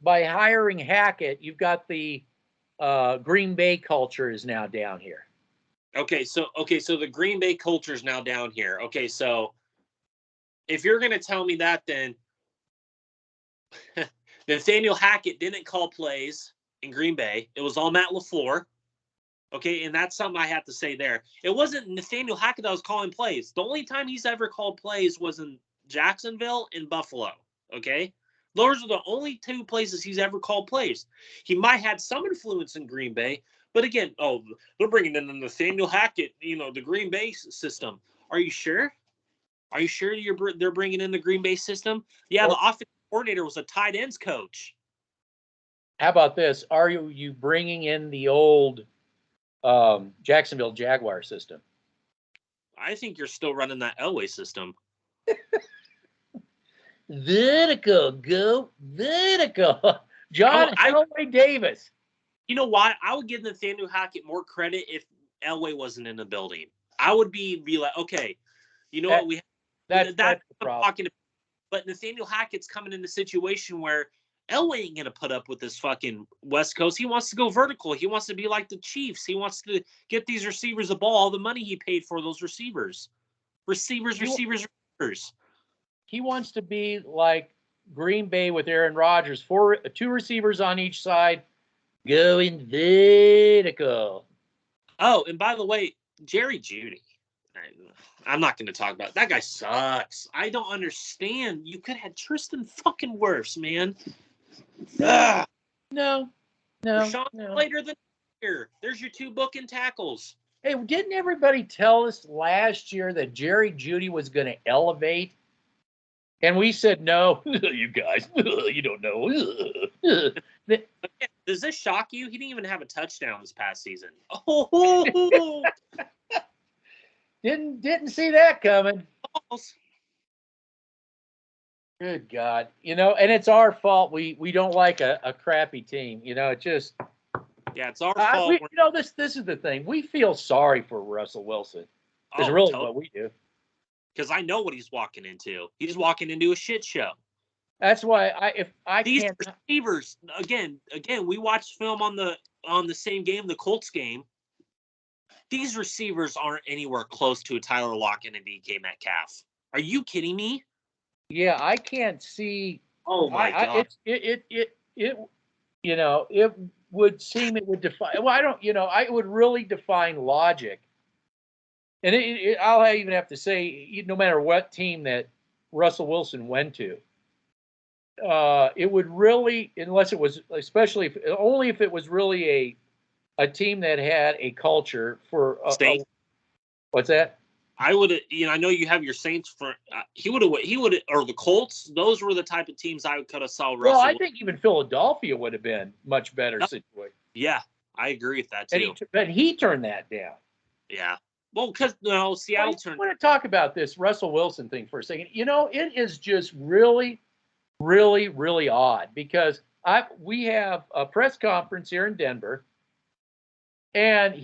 by hiring Hackett, you've got the Green Bay culture is now down here. Okay, so the Green Bay culture is now down here. Okay, so if you're going to tell me that, then Nathaniel Hackett didn't call plays in Green Bay. It was all Matt LaFleur. Okay, and that's something I have to say there. It wasn't Nathaniel Hackett that was calling plays. The only time he's ever called plays was in Jacksonville and Buffalo. Okay? Those are the only two places he's ever called plays. He might have had some influence in Green Bay, but again, they're bringing in the Nathaniel Hackett, the Green Bay system. Are you sure? Are you sure they're bringing in the Green Bay system? Yeah, the offensive coordinator was a tight ends coach. How about this? Are you bringing in the old Jacksonville Jaguar system? I think you're still running that Elway system. Vertical, go vertical. John Elway Davis. You know why? I would give Nathaniel Hackett more credit if Elway wasn't in the building. I would be like, okay, you know what? That's the problem. But Nathaniel Hackett's coming in a situation where Elway ain't going to put up with this fucking West Coast. He wants to go vertical. He wants to be like the Chiefs. He wants to get these receivers the ball, all the money he paid for those receivers. Receivers. He wants to be like Green Bay with Aaron Rodgers, two receivers on each side, going vertical. Oh, and by the way, Jerry Jeudy. I'm not going to talk about it. That guy sucks. I don't understand. You could have Tristan fucking Wirfs, man. No. Rashawn later than here. There's your two booking tackles. Hey, didn't everybody tell us last year that Jerry Jeudy was going to elevate? And we said, no, you guys, you don't know. Does this shock you? He didn't even have a touchdown this past season. Oh, didn't see that coming. Good God. And it's our fault. We don't like a crappy team. It just. Yeah, it's our fault. This is the thing. We feel sorry for Russell Wilson. Is really totally. What we do. Because I know what he's walking into. He's walking into a shit show. That's why these receivers again, we watched film on the same game, the Colts game. These receivers aren't anywhere close to a Tyler Lockett and a DK Metcalf. Are you kidding me? Yeah, I can't see. Oh my God! It would seem it would define. Well, I don't. I would really define logic. And I'll even have to say, no matter what team that Russell Wilson went to, it would really, unless it was, especially only if it was really a team that had a culture for what's that? I would, I know you have your Saints for. He would, or the Colts. Those were the type of teams I could have saw Russell. Well, I think even Philadelphia would have been much better situation. Yeah, I agree with that too. But he turned that down. Yeah. Well, because Seattle turned. I want to talk about this Russell Wilson thing for a second. It is just really, really, really odd because we have a press conference here in Denver, and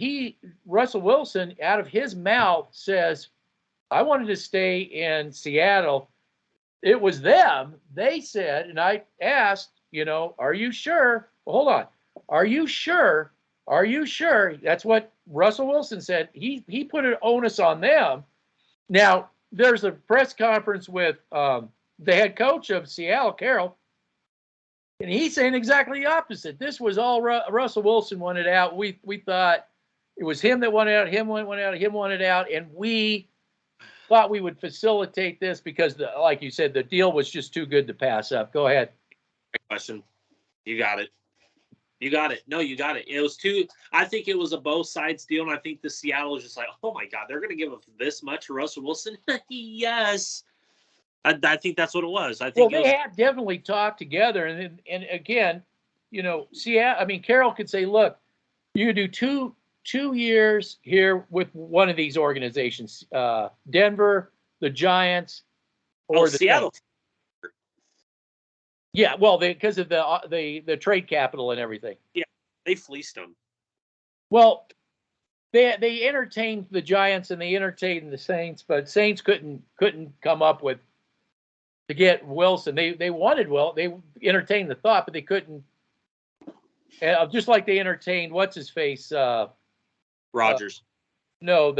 Russell Wilson, out of his mouth says, "I wanted to stay in Seattle." It was them. They said, and I asked, are you sure? Well, hold on. Are you sure? Are you sure? That's what Russell Wilson said. He put an onus on them. Now, there's a press conference with the head coach of Seattle, Carroll, and he's saying exactly the opposite. This was all Russell Wilson wanted out. We thought it was him that wanted out, him wanted out, and we thought we would facilitate this because, like you said, the deal was just too good to pass up. Go ahead. Great question. You got it. You got it. No, you got it. It was I think it was a both sides deal, and I think the Seattle was just like, oh my God, they're going to give up this much to Russell Wilson? Yes. I think that's what it was. I think they had definitely talked together, and again, Seattle. Carroll could say, look, you do 2 years here with one of these organizations, Denver, the Giants, or the Seattle. Yeah, well, because of the trade capital and everything. Yeah, they fleeced them. Well, they entertained the Giants and they entertained the Saints, but Saints couldn't come up with to get Wilson. They wanted they entertained the thought, but they couldn't. Just like they entertained what's his face. Rodgers. No,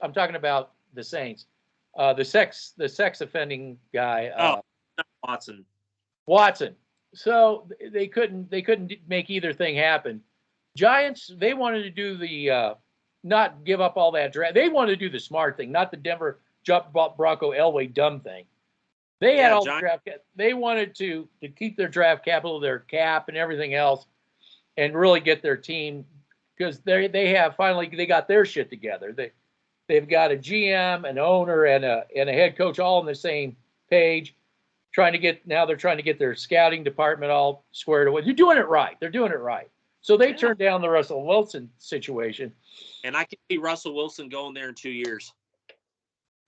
I'm talking about the Saints. The sex offending guy. Watson. So they couldn't make either thing happen. Giants, they wanted to do the not give up all that draft. They wanted to do the smart thing, not the Denver Bronco Elway dumb thing. They had all the draft. They wanted to keep their draft capital, their cap, and everything else, and really get their team because they got their shit together. They've got a GM, an owner, and a head coach all on the same page. They're trying to get their scouting department all squared away. They're doing it right. So they turned down the Russell Wilson situation. And I can see Russell Wilson going there in 2 years.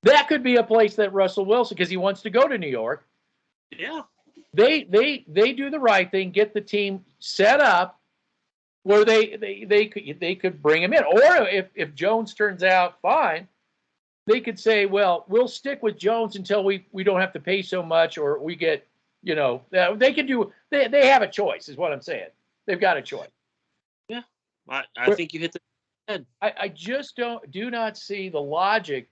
That could be a place that Russell Wilson, because he wants to go to New York. Yeah. They do the right thing, get the team set up where they could bring him in. Or if Jones turns out fine, they could say, well, we'll stick with Jones until we don't have to pay so much, or we get, they can do. They have a choice, is what I'm saying. They've got a choice. Yeah, I think you hit the head. I just do not see the logic,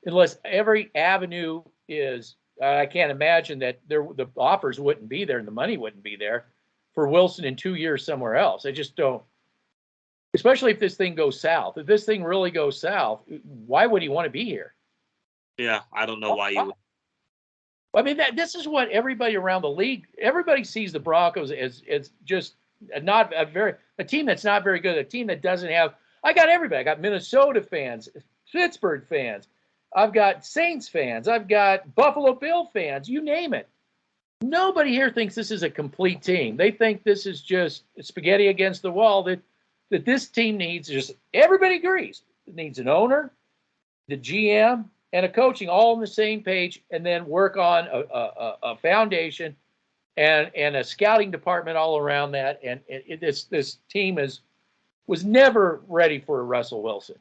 unless every avenue is. I can't imagine that the offers wouldn't be there and the money wouldn't be there for Wilson in 2 years somewhere else. I just don't. Especially if this thing goes south. If this thing really goes south, why would he want to be here? Yeah, I don't know why you would. This is what everybody around the league, everybody sees the Broncos as just not a team that's not very good, a team that doesn't have. I got everybody. I got Minnesota fans, Pittsburgh fans. I've got Saints fans. I've got Buffalo Bill fans. You name it. Nobody here thinks this is a complete team. They think this is just spaghetti against the wall that this team needs. Just everybody agrees. It needs an owner, the GM, and a coaching all on the same page, and then work on a foundation and a scouting department all around that. And this team was never ready for a Russell Wilson.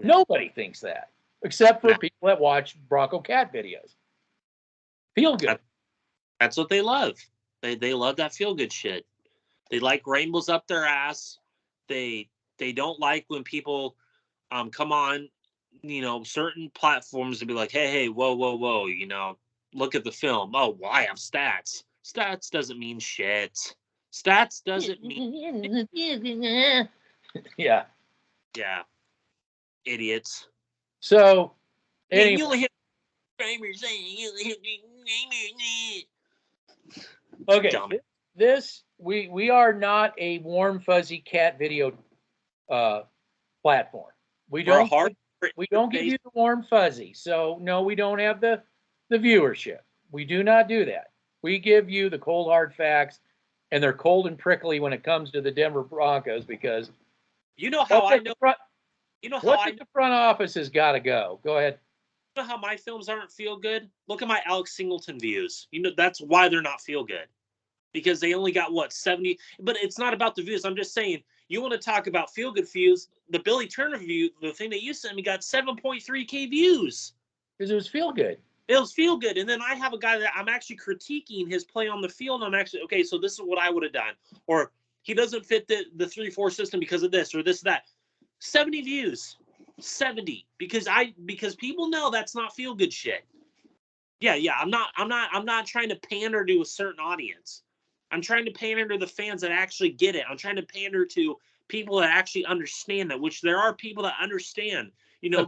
Nobody thinks that, except for people that watch Bronco Cat videos. Feel good. That's what they love. They love that feel good shit. They like rainbows up their ass. They don't like when people come on, certain platforms to be like, hey, whoa, look at the film. Oh, well, I have stats. Stats doesn't mean shit. Stats doesn't mean Yeah. Yeah. Idiots. So anyway. Okay. This we are not a warm fuzzy cat video platform. We We're a don't hard. we don't give you the warm fuzzy. So no, we don't have the viewership. We do not do that. We give you the cold hard facts, and they're cold and prickly when it comes to the Denver Broncos because you know how I know. You know how what I the front office has got to go. Go ahead. You know how my films aren't feel good? Look at my Alex Singleton views. You know that's why they're not feel good. Because they only got what 70, but it's not about the views. I'm just saying, you want to talk about feel good views. The Billy Turner view, the thing that you sent me, got 7.3K views. Because it was feel good. It was feel good. And then I have a guy that I'm actually critiquing his play on the field. I'm actually, okay, so this is what I would have done. Or he doesn't fit the 3-4 system because of this or this, that. 70 views. 70. Because people know that's not feel good shit. Yeah. I'm not trying to pander to a certain audience. I'm trying to pander to the fans that actually get it. I'm trying to pander to people that actually understand that, which there are people that understand. You know,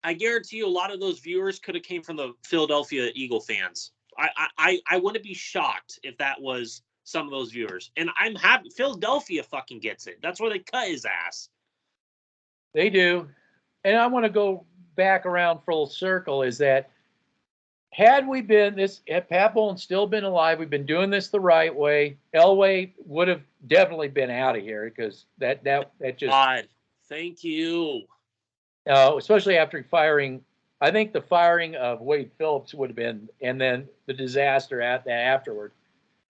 I guarantee you a lot of those viewers could have came from the Philadelphia Eagle fans. I wouldn't be shocked if that was some of those viewers. And I'm happy Philadelphia fucking gets it. That's where they cut his ass. They do. And I want to go back around full circle is that had Pat Bowlen still been alive, we've been doing this the right way, Elway would have definitely been out of here because that just God, thank you. Especially after firing, I think the firing of Wade Phillips would have been, and then the disaster afterward.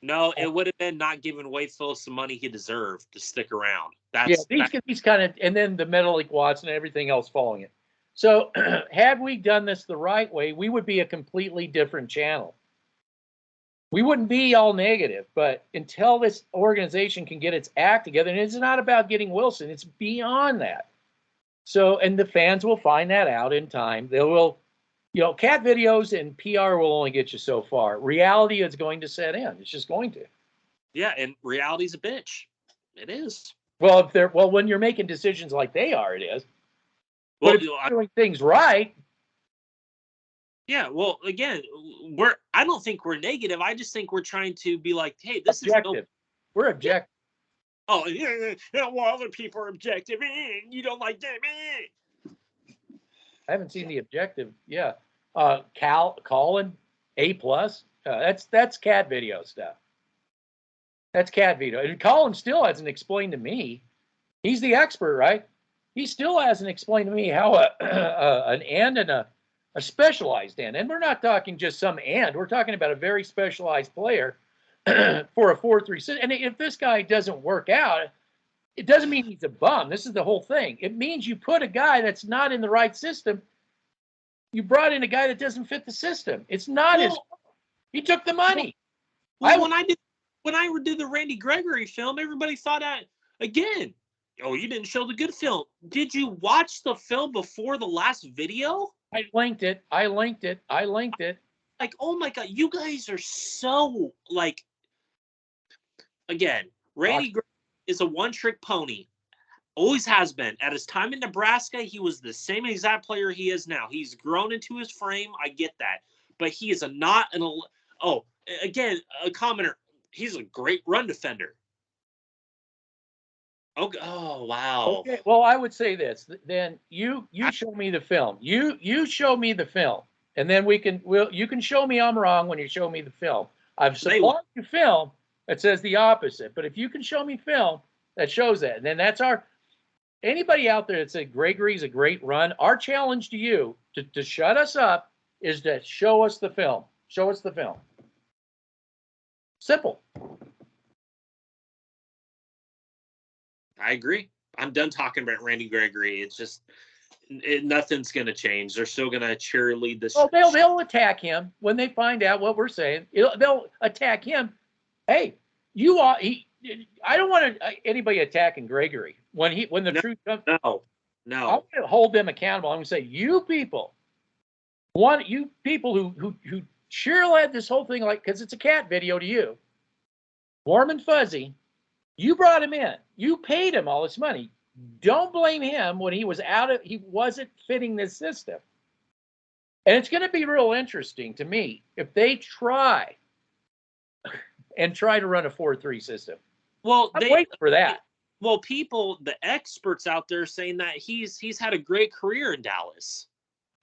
No, it would have been not giving Wade Phillips the money he deserved to stick around. These kind of, and then the Menelik Watson and everything else following it. So had we done this the right way, we would be a completely different channel. We wouldn't be all negative, but until this organization can get its act together, and it's not about getting Wilson, it's beyond that. So, and the fans will find that out in time. They will, cat videos and PR will only get you so far. Reality is going to set in. It's just going to. Yeah, and reality's a bitch. It is. Well, when you're making decisions like they are, it is. Well, but if you're doing things right. Yeah, well, again, I don't think we're negative. I just think we're trying to be like, hey, this objective. is we're objective. Oh, yeah, well, other people are objective. You don't like them. I haven't seen the objective. Yeah, Colin A+. That's cat video stuff. That's cat video. And Colin still hasn't explained to me. He's the expert, right? He still hasn't explained to me how an and a specialized and we're not talking just some and. We're talking about a very specialized player for a 4-3. And if this guy doesn't work out, it doesn't mean he's a bum. This is the whole thing. It means you put a guy that's not in the right system. You brought in a guy that doesn't fit the system. It's not his fault. He took the money. Well, when I did the Randy Gregory film, everybody thought again. Oh, you didn't show the good film. Did you watch the film before the last video? I linked it. Like, oh my God, you guys are so like. Again, Randy Gregory is a one-trick pony. Always has been. At his time in Nebraska, he was the same exact player he is now. He's grown into his frame. I get that. But he is again, a commenter. He's a great run defender. Okay. Oh, wow. Okay. Well, I would say this. Then you show me the film. You show me the film. And then you can show me I'm wrong when you show me the film. I've supplied you film that says the opposite. But if you can show me film that shows that, and then that's anybody out there that said Gregory's a great run, our challenge to you to shut us up is to show us the film. Show us the film. Simple. I agree. I'm done talking about Randy Gregory. It's just nothing's going to change. They're still going to cheerlead this. Oh, they'll attack him when they find out what we're saying. They'll attack him. Hey, I don't want anybody attacking Gregory when the truth comes. No. I'm going to hold them accountable. I'm going to say, you people who cheerlead this whole thing because it's a cat video to you, warm and fuzzy. You brought him in. You paid him all this money. Don't blame him when he wasn't fitting this system. And it's going to be real interesting to me if they try and try to run a 4-3 system. Well, I'm waiting for that. Well, the experts out there saying that he's had a great career in Dallas.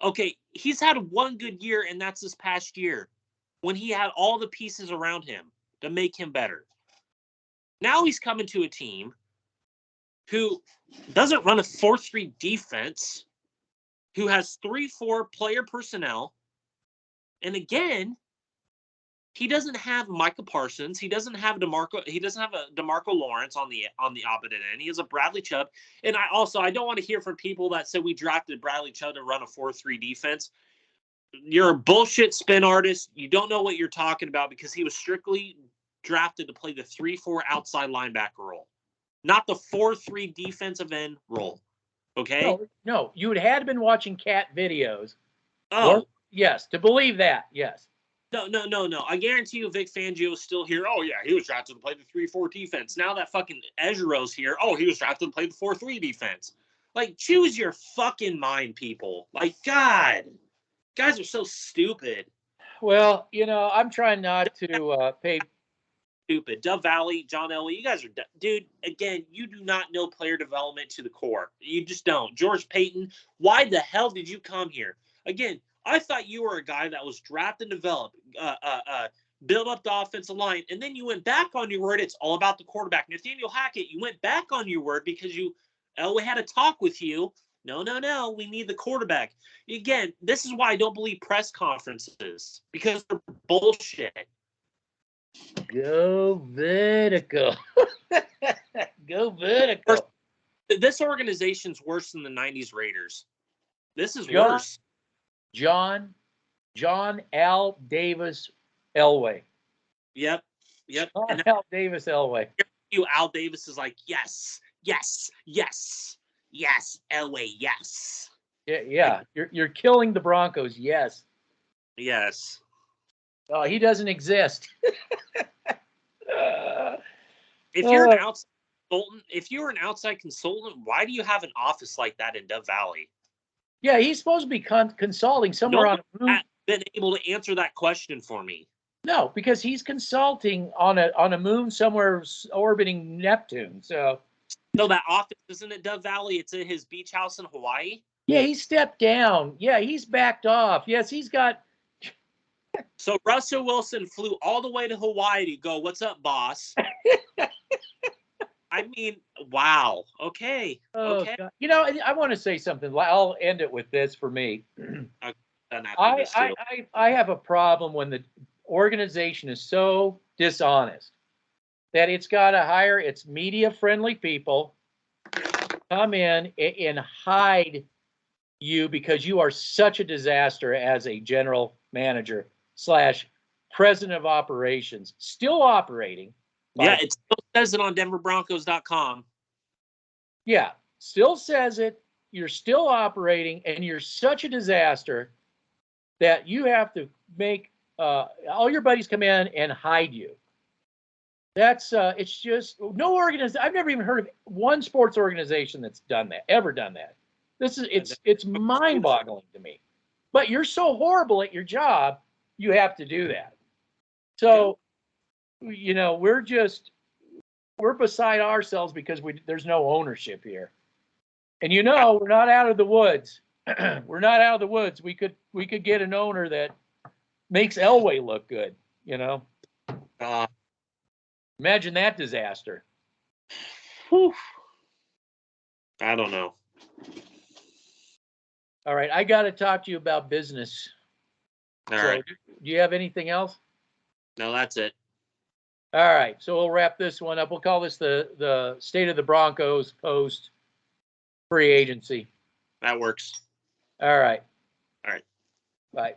Okay, he's had one good year, and that's this past year when he had all the pieces around him to make him better. Now he's coming to a team who doesn't run a 4-3 defense, who has 3-4 player personnel, and again, he doesn't have Micah Parsons. He doesn't have DeMarco. He doesn't have a DeMarco Lawrence on the opposite end. He has a Bradley Chubb. And I don't want to hear from people that said we drafted Bradley Chubb to run a 4-3 defense. You're a bullshit spin artist. You don't know what you're talking about because he was strictly drafted to play the 3-4 outside linebacker role, not the 4-3 defensive end role. Okay? No, you had been watching cat videos. Oh, yes, to believe that. Yes. No. I guarantee you Vic Fangio is still here. Oh, yeah, he was drafted to play the 3-4 defense. Now that fucking Egero's here. Oh, he was drafted to play the 4-3 defense. Like, choose your fucking mind, people. Like, God. Guys are so stupid. Well, I'm trying not to pay. Stupid. Dove Valley, John Elway, you guys are... Dude, again, you do not know player development to the core. You just don't. George Payton, why the hell did you come here? Again, I thought you were a guy that was draft and develop, build up the offensive line, and then you went back on your word. It's all about the quarterback. Nathaniel Hackett, you went back on your word because Elway had a talk with you. No, we need the quarterback. Again, this is why I don't believe press conferences, because they're bullshit. Go vertical. Go vertical. This organization's worse than the 90s Raiders. This is worse. John Al Davis Elway. Yep. John Al Davis Elway. Al Davis is like, yes, Elway, yes. Yeah. You're killing the Broncos, yes. Yes. Oh, he doesn't exist. If you're an outside consultant, why do you have an office like that in Dove Valley? Yeah, he's supposed to be consulting somewhere on a moon. Been able to answer that question for me. No, because he's consulting on a moon somewhere orbiting Neptune. So that office isn't at Dove Valley. It's in his beach house in Hawaii. Yeah, he stepped down. Yeah, he's backed off. Yes, he's got. So Russell Wilson flew all the way to Hawaii to go, "What's up, boss?" I mean, wow. Okay. Oh, okay. God. I want to say something. I'll end it with this for me. I have a problem when the organization is so dishonest that it's got to hire its media-friendly people, come in and hide you because you are such a disaster as a general manager / president of operations, still operating. Yeah, it still says it on DenverBroncos.com. Yeah, still says it. You're still operating, and you're such a disaster that you have to make all your buddies come in and hide you. That's it's just no organization. I've never even heard of one sports organization that's ever done that. It's mind-boggling to me. But you're so horrible at your job, you have to do that. So, we're beside ourselves because there's no ownership here. And we're not out of the woods. We're not out of the woods. We could get an owner that makes Elway look good, Imagine that disaster. Whew. I don't know. All right, I got to talk to you about business. All right. Do you have anything else? No, that's it. All right, so we'll wrap this one up. We'll call this the State of the Broncos post free agency. That works. All right. All right. Bye.